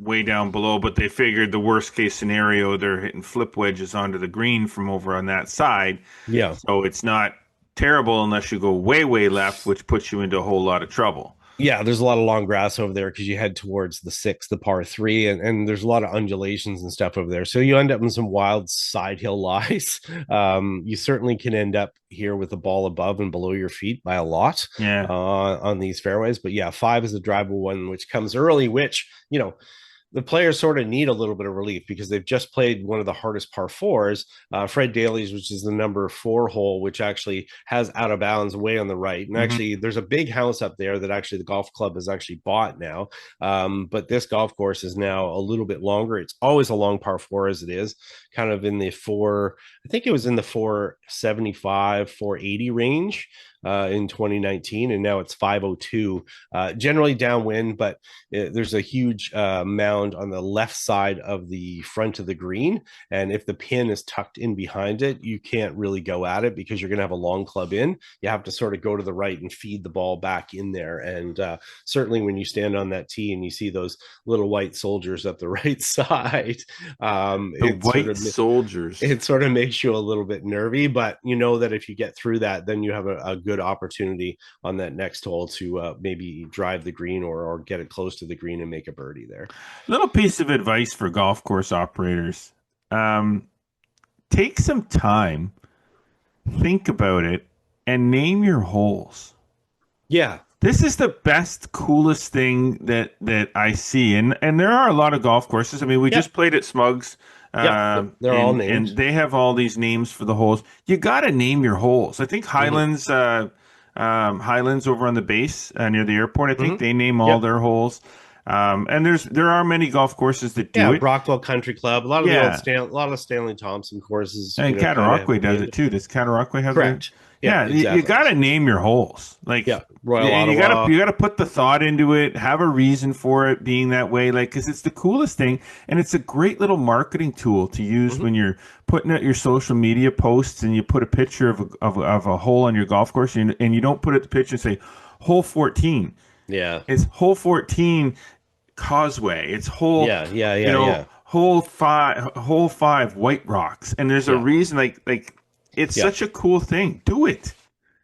way down below, but they figured the worst case scenario, they're hitting flip wedges onto the green from over on that side. So it's not terrible unless you go way, way left, which puts you into a whole lot of trouble. There's a lot of long grass over there because you head towards the 6, the par 3, and there's a lot of undulations and stuff over there. So you end up in some wild side hill lies. You certainly can end up here with the ball above and below your feet by a lot on these fairways. But 5 is a drivable one, which comes early, which, the players sort of need a little bit of relief because they've just played one of the hardest par fours, Fred Daly's, which is the number 4 hole, which actually has out of bounds way on the right. And actually, there's a big house up there that actually the golf club has actually bought now. But this golf course is now a little bit longer. It's always a long par 4 as it is, kind of in the I think it was in the 475, 480 range in 2019, and now it's 502. Generally downwind, but there's a huge mound on the left side of the front of the green, and if the pin is tucked in behind it, you can't really go at it because you're going to have a long club in. You have to sort of go to the right and feed the ball back in there. And certainly when you stand on that tee and you see those little white soldiers up the right side, soldiers, it sort of makes you a little bit nervy, but you know that if you get through that, then you have a good opportunity on that next hole to maybe drive the green or get it close to the green and make a birdie there. Little piece of advice for golf course operators. Take some time, think about it, and name your holes. Yeah. This is the best, coolest thing that I see. And there are a lot of golf courses. I mean, we just played at Smugs. They're all named. And they have all these names for the holes. You got to name your holes. I think Highlands, Highlands over on the base near the airport, I think they name all their holes. And there are many golf courses that do it. Brockwell Country Club, a lot of a lot of Stanley Thompson courses. And Cataraqui does it too. Does Cataraqui have correct? Yeah, exactly. You got to name your holes. Like, Royal and Ottawa. you got to put the thought into it. Have a reason for it being that way. Like, because it's the coolest thing, and it's a great little marketing tool to use when you're putting out your social media posts and you put a picture of a hole on your golf course, and you don't put it the picture and say hole 14. Yeah, it's hole 14 Causeway. It's hole hole 5 White Rocks, and there's a reason. Like. It's such a cool thing. Do it.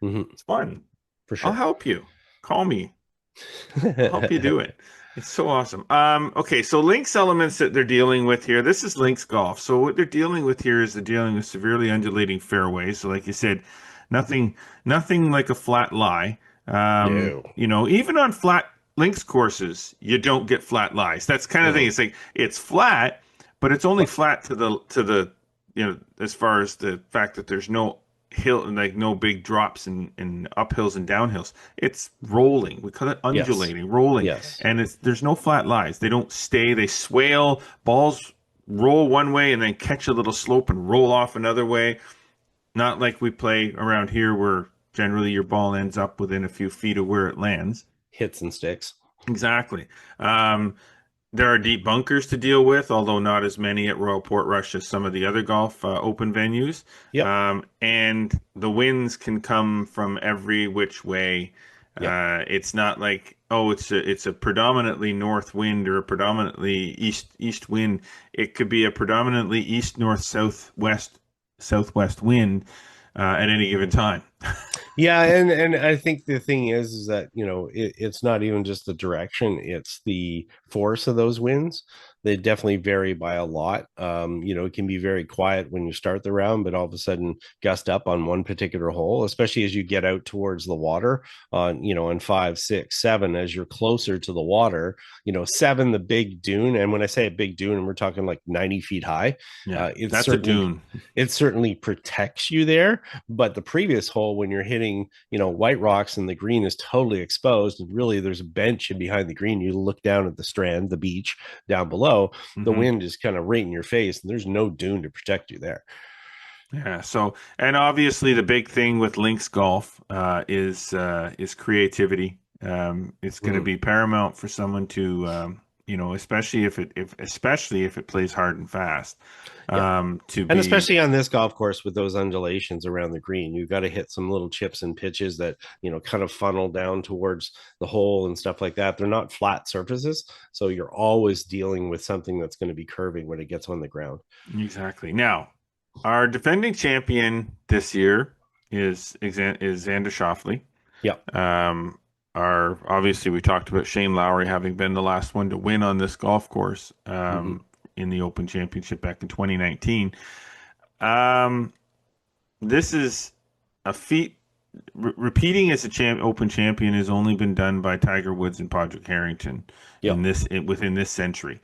It's fun. For sure. I'll help you. Call me. I'll help you do it. It's so awesome. Okay, so links elements that they're dealing with here. This is links golf. So what they're dealing with here is they're dealing with severely undulating fairways. So like you said, nothing like a flat lie. No. You know, even on flat links courses, you don't get flat lies. That's kind of thing. It's like it's flat, but it's only flat to the you know, as far as the fact that there's no hill and like no big drops in uphills and downhills. It's rolling. We call it undulating, rolling. Yes. And there's no flat lies. They don't stay. They swale. Balls roll one way and then catch a little slope and roll off another way. Not like we play around here where generally your ball ends up within a few feet of where it lands. Hits and sticks. Exactly. There are deep bunkers to deal with, although not as many at Royal Portrush as some of the other golf open venues. Yep. And the winds can come from every which way. Yep. It's not like, it's a predominantly north wind or a predominantly east wind. It could be a predominantly east, north, southwest wind at any given time. Yeah, and I think the thing is that, you know, it's not even just the direction, it's the force of those winds. They definitely vary by a lot. You know, it can be very quiet when you start the round, but all of a sudden gust up on one particular hole, especially as you get out towards the water on 5, 6, 7, as you're closer to the water, 7, the big dune. And when I say a big dune, and we're talking like 90 feet high, that's a dune. It certainly protects you there. But the previous hole, when you're hitting, white rocks and the green is totally exposed, and really there's a bench in behind the green, you look down at the strand, the beach down below. The wind is kind of right in your face, and there's no dune to protect you there. Yeah. So, and obviously the big thing with links golf is creativity. It's going to be paramount for someone to, especially if it plays hard and fast. Especially on this golf course with those undulations around the green, you've got to hit some little chips and pitches that, kind of funnel down towards the hole and stuff like that. They're not flat surfaces, so you're always dealing with something that's going to be curving when it gets on the ground. Exactly. Now, our defending champion this year is Xander Schauffele. Yeah. Obviously we talked about Shane Lowry having been the last one to win on this golf course. In the Open Championship back in 2019. This is a feat. Repeating as Open champion has only been done by Tiger Woods and Padraig Harrington within this century.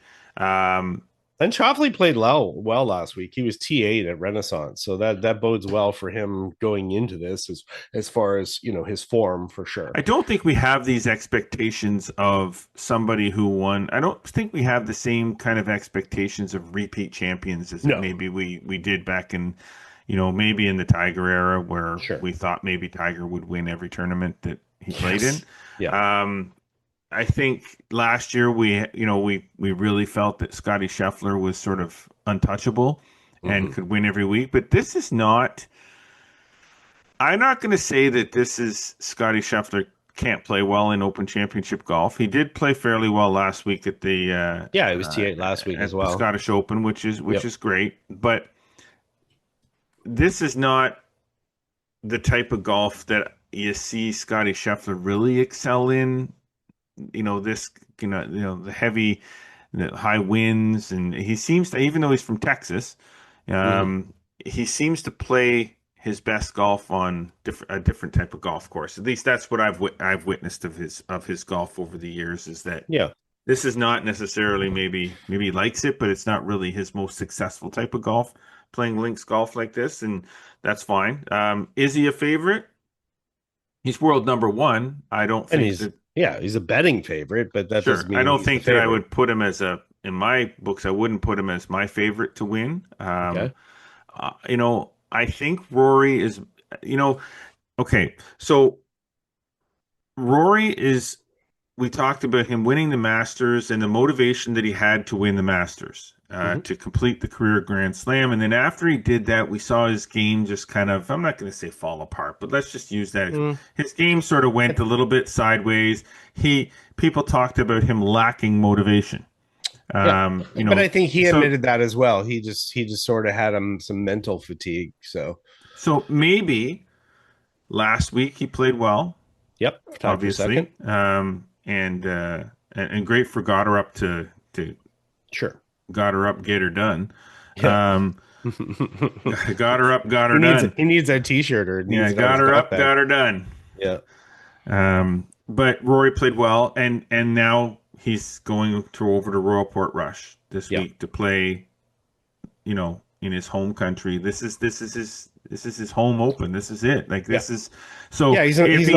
And Chopley played well last week. He was T8 at Renaissance, so that bodes well for him going into this as far as his form for sure. I don't think we have these expectations of somebody who won. I don't think we have the same kind of expectations of repeat champions as maybe we did back in, maybe in the Tiger era where we thought maybe Tiger would win every tournament that he played in. Yeah. I think last year we really felt that Scotty Scheffler was sort of untouchable and could win every week. But this is not. I'm not going to say that this is Scotty Scheffler can't play well in Open Championship golf. He did play fairly well last week at the. It was T8 last week as well. The Scottish Open, which is great, but this is not the type of golf that you see Scotty Scheffler really excel in. The heavy, the high winds, and he seems to, even though he's from Texas, he seems to play his best golf on a different type of golf course. At least that's what I've witnessed of his golf over the years. Is that this is not necessarily maybe he likes it, but it's not really his most successful type of golf, playing links golf like this, and that's fine. Is he a favorite? He's world number one. I don't think he's a betting favorite, but that doesn't mean I don't think that I would put him as in my books, I wouldn't put him as my favorite to win. I think Rory is, okay. So Rory is, we talked about him winning the Masters and the motivation that he had to win the Masters, to complete the career Grand Slam. And then after he did that, we saw his game just kind of, I'm not going to say fall apart, but let's just use that. His game sort of went a little bit sideways. People talked about him lacking motivation. But I think he admitted that as well. He just sort of had some mental fatigue. So maybe last week he played well. Yep, obviously. And great for got her up to got her up, get her done. Got her up, got her done. He needs that T-shirt or got her up, got her done. Yeah. But Rory played well, and now he's going over to Royal Portrush this week to play, in his home country. This is his home Open. This is it. He's an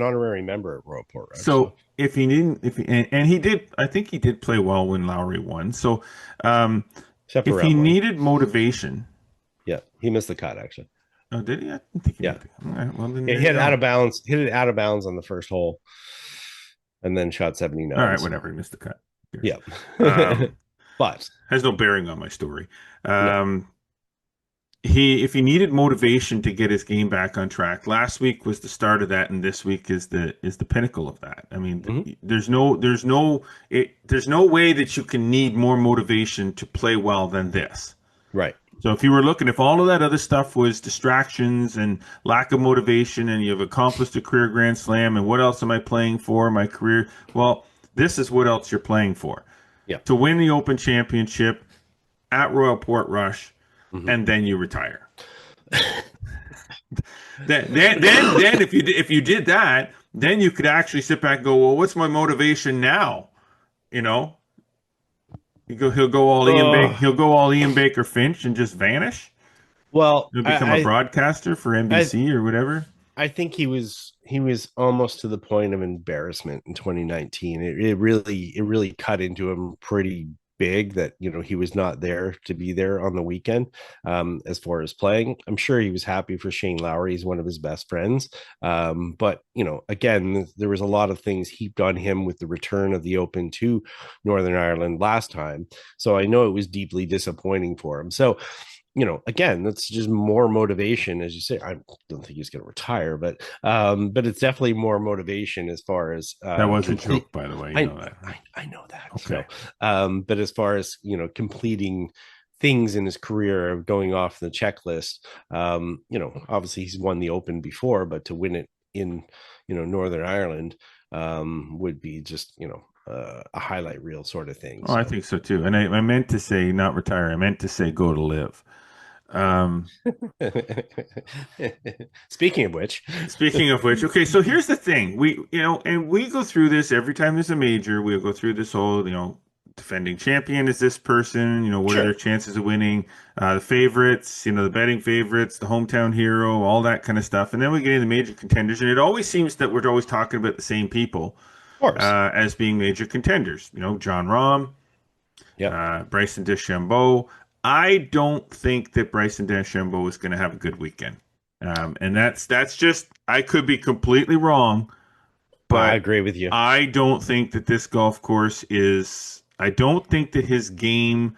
honorary member at Royal Portrush. So if he didn't, I think he did play well when Lowry won. So if he needed motivation, he missed the cut actually. Oh, did he? I didn't think he did. All right, well, then he hit it out of bounds. Hit it out of bounds on the first hole. And then shot 79. All right, whatever. He missed the cut. Yeah. But has no bearing on my story. If he needed motivation to get his game back on track, last week was the start of that, and this week is the pinnacle of that. I mean, there's no way that you can need more motivation to play well than this. Right. So if all of that other stuff was distractions and lack of motivation, and you've accomplished a career Grand Slam, and what else am I playing for my career? Well, this is what else you're playing for. Yeah. To win the Open Championship at Royal Portrush, and then you retire. then if you did that, then you could actually sit back and go, well, what's my motivation now? He'll go all Ian Baker Finch and just vanish. Well, he'll become a broadcaster for NBC or whatever. I think he was almost to the point of embarrassment in 2019. It really cut into him pretty big that he was not there to be there on the weekend. As far as playing, I'm sure he was happy for Shane Lowry. He's one of his best friends. But again, there was a lot of things heaped on him with the return of the Open to Northern Ireland last time. So I know it was deeply disappointing for him. So again, that's just more motivation, as you say. I don't think he's going to retire, but it's definitely more motivation as far as that was a joke, by the way. I know that. Okay. So, but as far as completing things in his career, going off the checklist, obviously he's won the Open before, but to win it in Northern Ireland would be just a highlight reel sort of thing. Oh, so. I think so too. And I meant to say not retire. I meant to say go to live. Speaking of which, okay. So here's the thing. We go through this every time there's a major. We'll go through this whole, defending champion is this person? What are their chances of winning? The favorites, the betting favorites, the hometown hero, all that kind of stuff. And then we get into the major contenders, and it always seems that we're always talking about the same people as being major contenders. John Rahm, Bryson DeChambeau. I don't think that Bryson DeChambeau is going to have a good weekend. And that's just, I could be completely wrong, but I agree with you. I don't think that this golf course I don't think that his game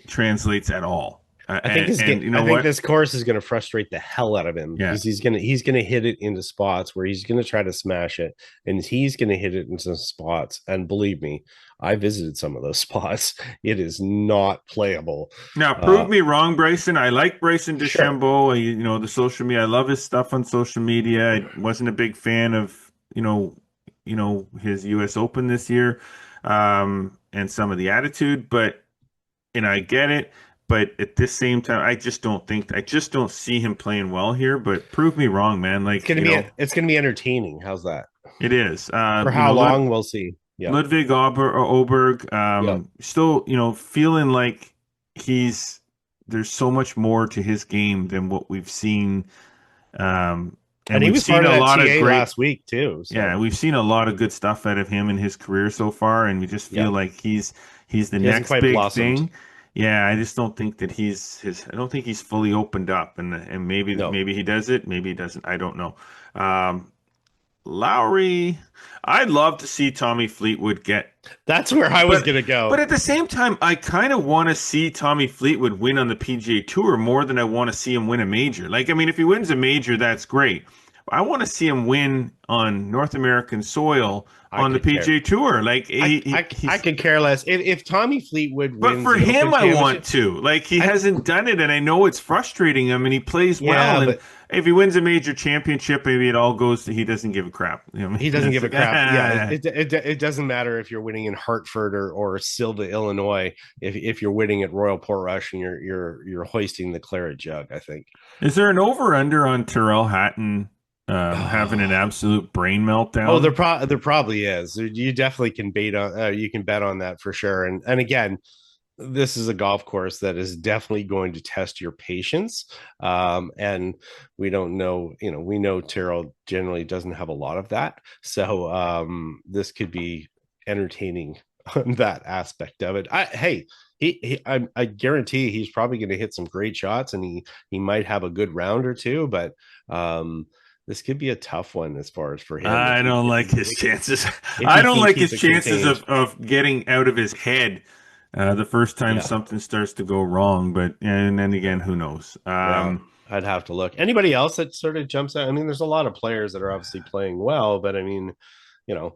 translates at all. I think this course is going to frustrate the hell out of him because he's going to hit it into spots where he's going to try to smash it, and he's going to hit it into spots. And believe me, I visited some of those spots. It is not playable. Now, prove me wrong, Bryson. I like Bryson DeChambeau. Sure. The social media. I love his stuff on social media. I wasn't a big fan of his U.S. Open this year, and some of the attitude, and I get it. But at this same time, I just don't see him playing well here. But prove me wrong, man. Like it's gonna be entertaining. How's that? It is. For how long, we'll see. Yeah. Ludwig Oberg, still, feeling like there's so much more to his game than what we've seen. And he was seen a lot of great last week too. So. Yeah, we've seen a lot of good stuff out of him in his career so far, and we just feel like he's the next big thing. Yeah, I just don't think that I don't think he's fully opened up, and maybe he does it, maybe he doesn't. I don't know. Lowry, I'd love to see Tommy Fleetwood get. That's where I was going to go. But at the same time, I kind of want to see Tommy Fleetwood win on the PGA Tour more than I want to see him win a major. Like, I mean, if he wins a major, that's great. I want to see him win on North American soil on the PGA Tour. Like, I could care less if Tommy Fleetwood wins. But for him, I want to. Like, he hasn't done it, and I know it's frustrating him, and he plays well. And if he wins a major championship, maybe it all goes to he doesn't give a crap. He doesn't give a crap. Yeah, it doesn't matter if you're winning in Hartford or Silva, Illinois. If you're winning at Royal Portrush and you're hoisting the Claret Jug, I think. Is there an over/under on Tyrrell Hatton? Having an absolute brain meltdown. Oh, there probably is. You definitely can bet on that for sure. And again, this is a golf course that is definitely going to test your patience. And we don't know, we know Tyrrell generally doesn't have a lot of that. So this could be entertaining on that aspect of it. I guarantee he's probably going to hit some great shots, and he might have a good round or two, but this could be a tough one as far as for him. I don't like his chances. I don't like his chances of getting out of his head the first time something starts to go wrong. But and then again, who knows? I'd have to look. Anybody else that sort of jumps out? I mean, there's a lot of players that are obviously playing well, but I mean, I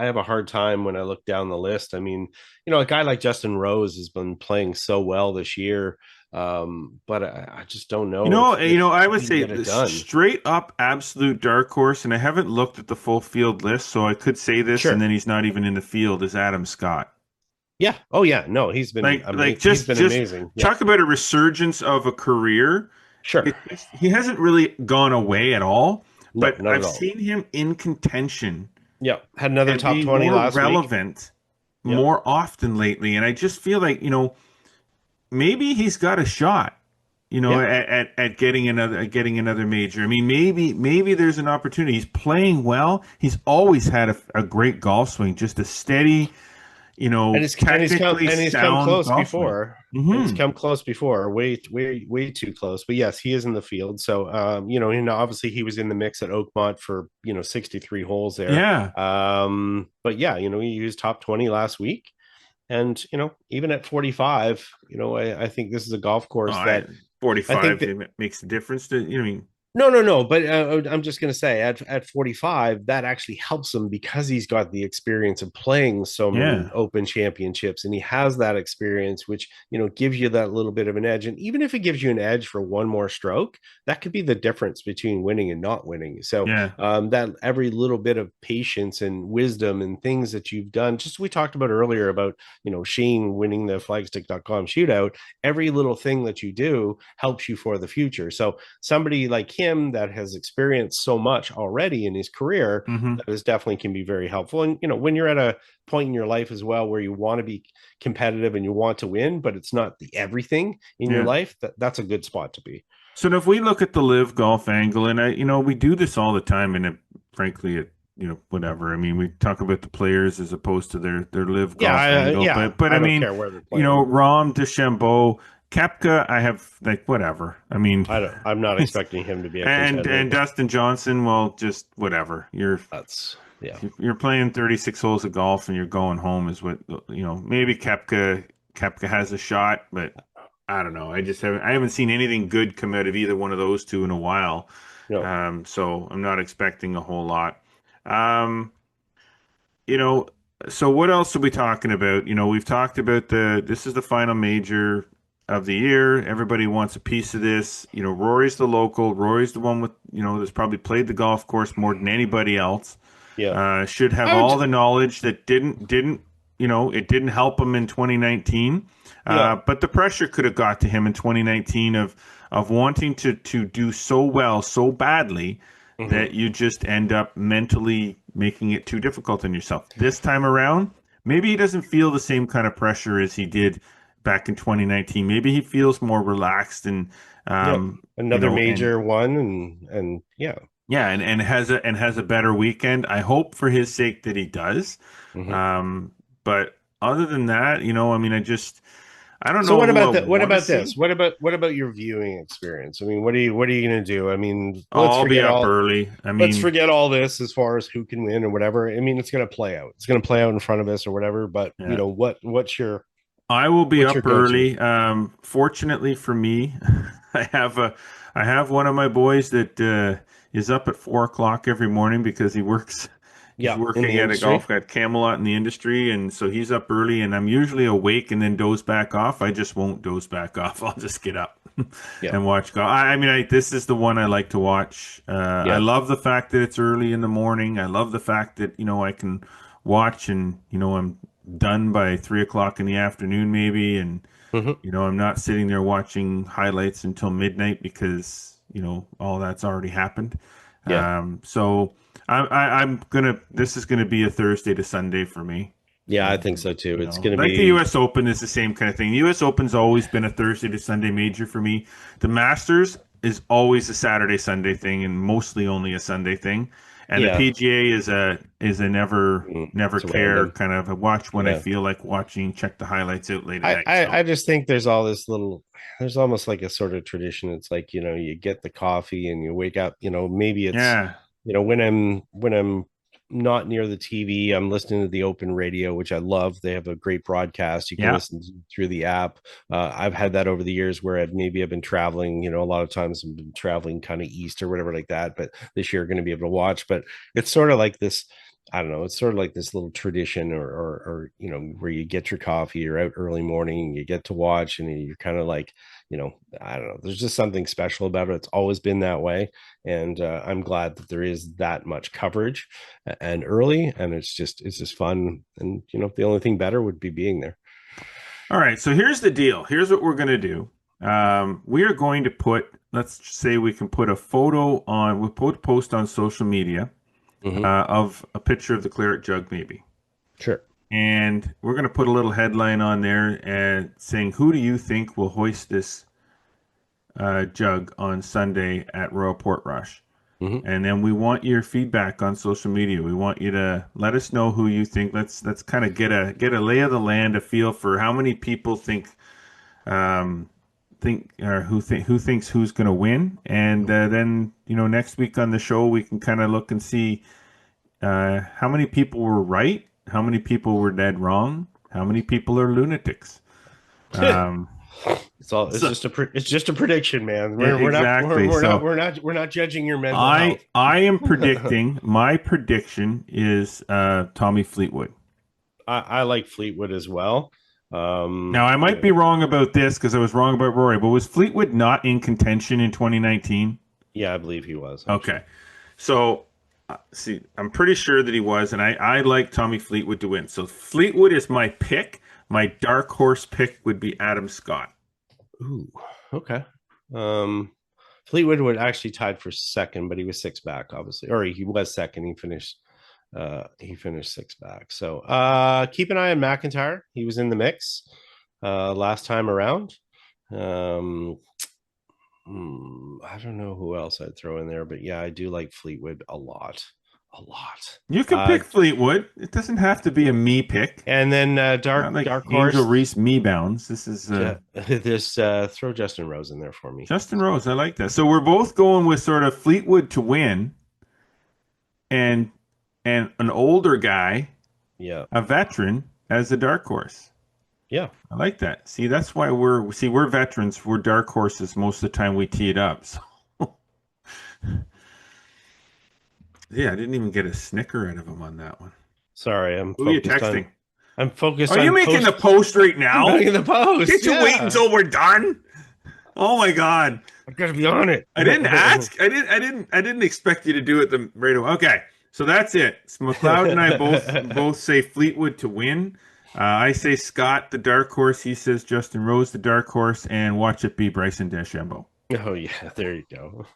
have a hard time when I look down the list. I mean, a guy like Justin Rose has been playing so well this year. But I just don't know. I would say straight up absolute dark horse, and I haven't looked at the full field list, so I could say this, and then he's not even in the field, is Adam Scott. Yeah. Oh yeah. No, he's been just amazing. Talk about a resurgence of a career. Sure. He hasn't really gone away at all, but I've seen him in contention. Yeah. Had another top 20 last week. Relevant more often lately, and I just feel like, maybe he's got a shot, at getting another major. I mean, maybe there's an opportunity. He's playing well. He's always had a great golf swing, just a steady, and he's come close before. Mm-hmm. He's come close before, way too close. But yes, he is in the field. So, and obviously he was in the mix at Oakmont for 63 holes there. Yeah. But yeah, he used top 20 last week. And, even at 45, I think this is a golf course that 45 it makes a difference to, No. But I'm just going to say at 45, that actually helps him because he's got the experience of playing so many open championships, and he has that experience, which, gives you that little bit of an edge. And even if it gives you an edge for one more stroke, that could be the difference between winning and not winning. So that every little bit of patience and wisdom and things that you've done, just we talked about earlier about, Shane winning the flagstick.com shootout, every little thing that you do helps you for the future. So somebody like him, him that has experienced so much already in his career, that is definitely can be very helpful. And, when you're at a point in your life as well, where you want to be competitive and you want to win, but it's not the everything in your life, that's a good spot to be. So if we look at the live golf angle, and we do this all the time, and frankly, whatever. I mean, we talk about the players as opposed to their live golf angle. But I mean, Rahm, DeChambeau, Koepka, I have whatever. I mean, I'm not expecting him to be a contender. And Dustin Johnson, well, just whatever. You're playing 36 holes of golf and you're going home is what maybe Koepka has a shot, but I don't know. I haven't seen anything good come out of either one of those two in a while. No. So I'm not expecting a whole lot. So what else are we talking about? We've talked about this is the final major of the year. Everybody wants a piece of this. Rory's the local. Rory's the one with, that's probably played the golf course more than anybody else. Yeah. Should have all the knowledge that didn't it didn't help him in 2019. But the pressure could have got to him in 2019 of wanting to do so well, so badly that you just end up mentally making it too difficult on yourself. This time around, maybe he doesn't feel the same kind of pressure as he did back in 2019. Maybe he feels more relaxed and another major one and has a better weekend. I hope for his sake that he does. But other than that, I don't know. So what about this? What about your viewing experience? I mean, what are you going to do? I mean, I'll be up early. Let's forget all this as far as who can win or whatever. I mean, it's going to play out. It's going to play out in front of us or whatever. But what's your? I will be up early. Fortunately for me, I have one of my boys that is up at 4:00 every morning because he works. He's working at a golf at Camelot in the industry, and so he's up early, and I'm usually awake and then doze back off. I just won't doze back off. I'll just get up and watch golf. This is the one I like to watch. I love the fact that it's early in the morning. I love the fact that, I can watch and, I'm done by 3:00 in the afternoon maybe, and, I'm not sitting there watching highlights until midnight because, all that's already happened. So this is gonna be a Thursday to Sunday for me. Yeah, I think so too. It's gonna be the US Open is the same kind of thing. The US Open's always been a Thursday to Sunday major for me. The Masters is always a Saturday Sunday thing and mostly only a Sunday thing. And the PGA is a never care random kind of a watch when I feel like watching, check the highlights out late at night. I just think there's there's almost like a sort of tradition. It's like, you get the coffee and you wake up, maybe it's when I'm not near the TV, I'm listening to the Open Radio, which I love. They have a great broadcast. You can listen through the app. I've had that over the years where I've been traveling, a lot of times I've been traveling kind of east or whatever like that, but this year going to be able to watch. But it's sort of like this, I don't know, it's sort of like this little tradition or where you get your coffee, you're out early morning, and you get to watch, and you're kind of like, I don't know, there's just something special about it. It's always been that way. And I'm glad that there is that much coverage and early, and it's just fun. And, the only thing better would be being there. All right. So here's the deal. Here's what we're going to do. We are going to let's say we can put a photo we'll post on social media of a picture of the Claret Jug, maybe. Sure. And we're going to put a little headline on there and saying, who do you think will hoist this jug on Sunday at Royal Portrush? And then we want your feedback on social media. We want you to let us know who you think. Let's kind of get a lay of the land, a feel for how many people think who thinks who's going to win. And then, next week on the show, we can kind of look and see how many people were right, how many people were dead wrong, how many people are lunatics. It's just a prediction, man. We're not judging your mental health. I am predicting. My prediction is Tommy Fleetwood. I like Fleetwood as well. Now I might be wrong about this because I was wrong about Rory, but was Fleetwood not in contention in 2019? Yeah, I believe he was. Actually. Okay, so see, I'm pretty sure that he was, and I like Tommy Fleetwood to win. So Fleetwood is my pick. My dark horse pick would be Adam Scott. Ooh, okay. Fleetwood would actually tied for second, but he was 6 back, obviously, or he was second. He finished 6 back. So keep an eye on McIntyre. He was in the mix last time around. I don't know who else I'd throw in there, but yeah, I do like Fleetwood a lot. You can pick Fleetwood. It doesn't have to be a me pick. And then dark horse Angel Reese me bounds. This is throw Justin Rose in there for me. Justin Rose, I like that. So we're both going with sort of Fleetwood to win, and an older guy, a veteran as a dark horse. Yeah, I like that. See, that's why we're veterans. We're dark horses most of the time. We tee it up. So. Yeah, I didn't even get a snicker out of him on that one. Sorry, Who are you texting? I'm focused. Are you making the post right now? I'm making the post. Can't you wait until we're done? Oh my God! I've got to be on it. I didn't ask. I didn't expect you to do it right away. Okay, so that's it. So McLeod and I both say Fleetwood to win. I say Scott the dark horse. He says Justin Rose the dark horse, and watch it be Bryson DeChambeau. Oh yeah, there you go.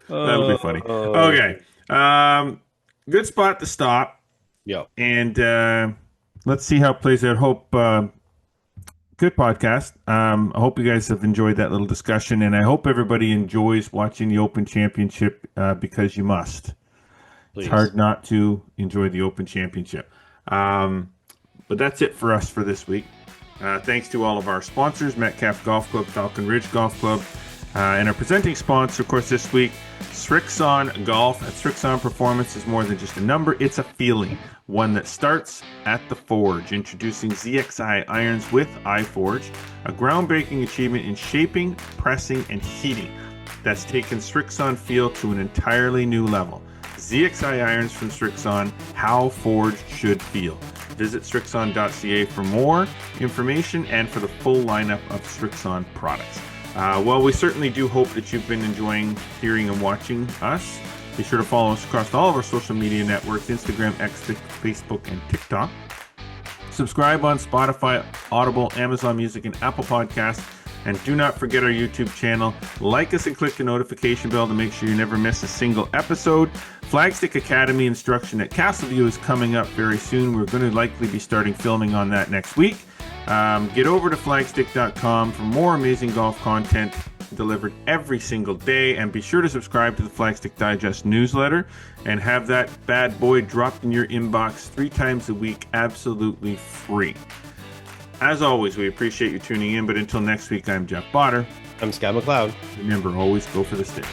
That'll be funny. Okay, good spot to stop. Yeah, and let's see how it plays out. Hope good podcast. I hope you guys have enjoyed that little discussion, and I hope everybody enjoys watching the Open Championship because you must. Please. It's hard not to enjoy the Open Championship. But that's it for us for this week. Thanks to all of our sponsors, Metcalf Golf Club, Falcon Ridge Golf Club, and our presenting sponsor, of course, this week, Srixon Golf. Srixon Performance is more than just a number, it's a feeling, one that starts at the forge. Introducing ZXI irons with iForge, a groundbreaking achievement in shaping, pressing, and heating that's taken Srixon feel to an entirely new level. ZXI irons from Srixon, how forged should feel. Visit Srixon.ca for more information and for the full lineup of Srixon products. Well, we certainly do hope that you've been enjoying hearing and watching us. Be sure to follow us across all of our social media networks, Instagram, X, Facebook, and TikTok. Subscribe on Spotify, Audible, Amazon Music, and Apple Podcasts. And do not forget our YouTube channel. Like us and click the notification bell to make sure you never miss a single episode. Flagstick Academy instruction at Castleview is coming up very soon. We're going to likely be starting filming on that next week. Get over to flagstick.com for more amazing golf content delivered every single day. And be sure to subscribe to the Flagstick Digest newsletter and have that bad boy dropped in your inbox 3 times a week, absolutely free. As always, we appreciate you tuning in, but until next week, I'm Jeff Botter. I'm Scott McLeod. Remember, always go for the stick.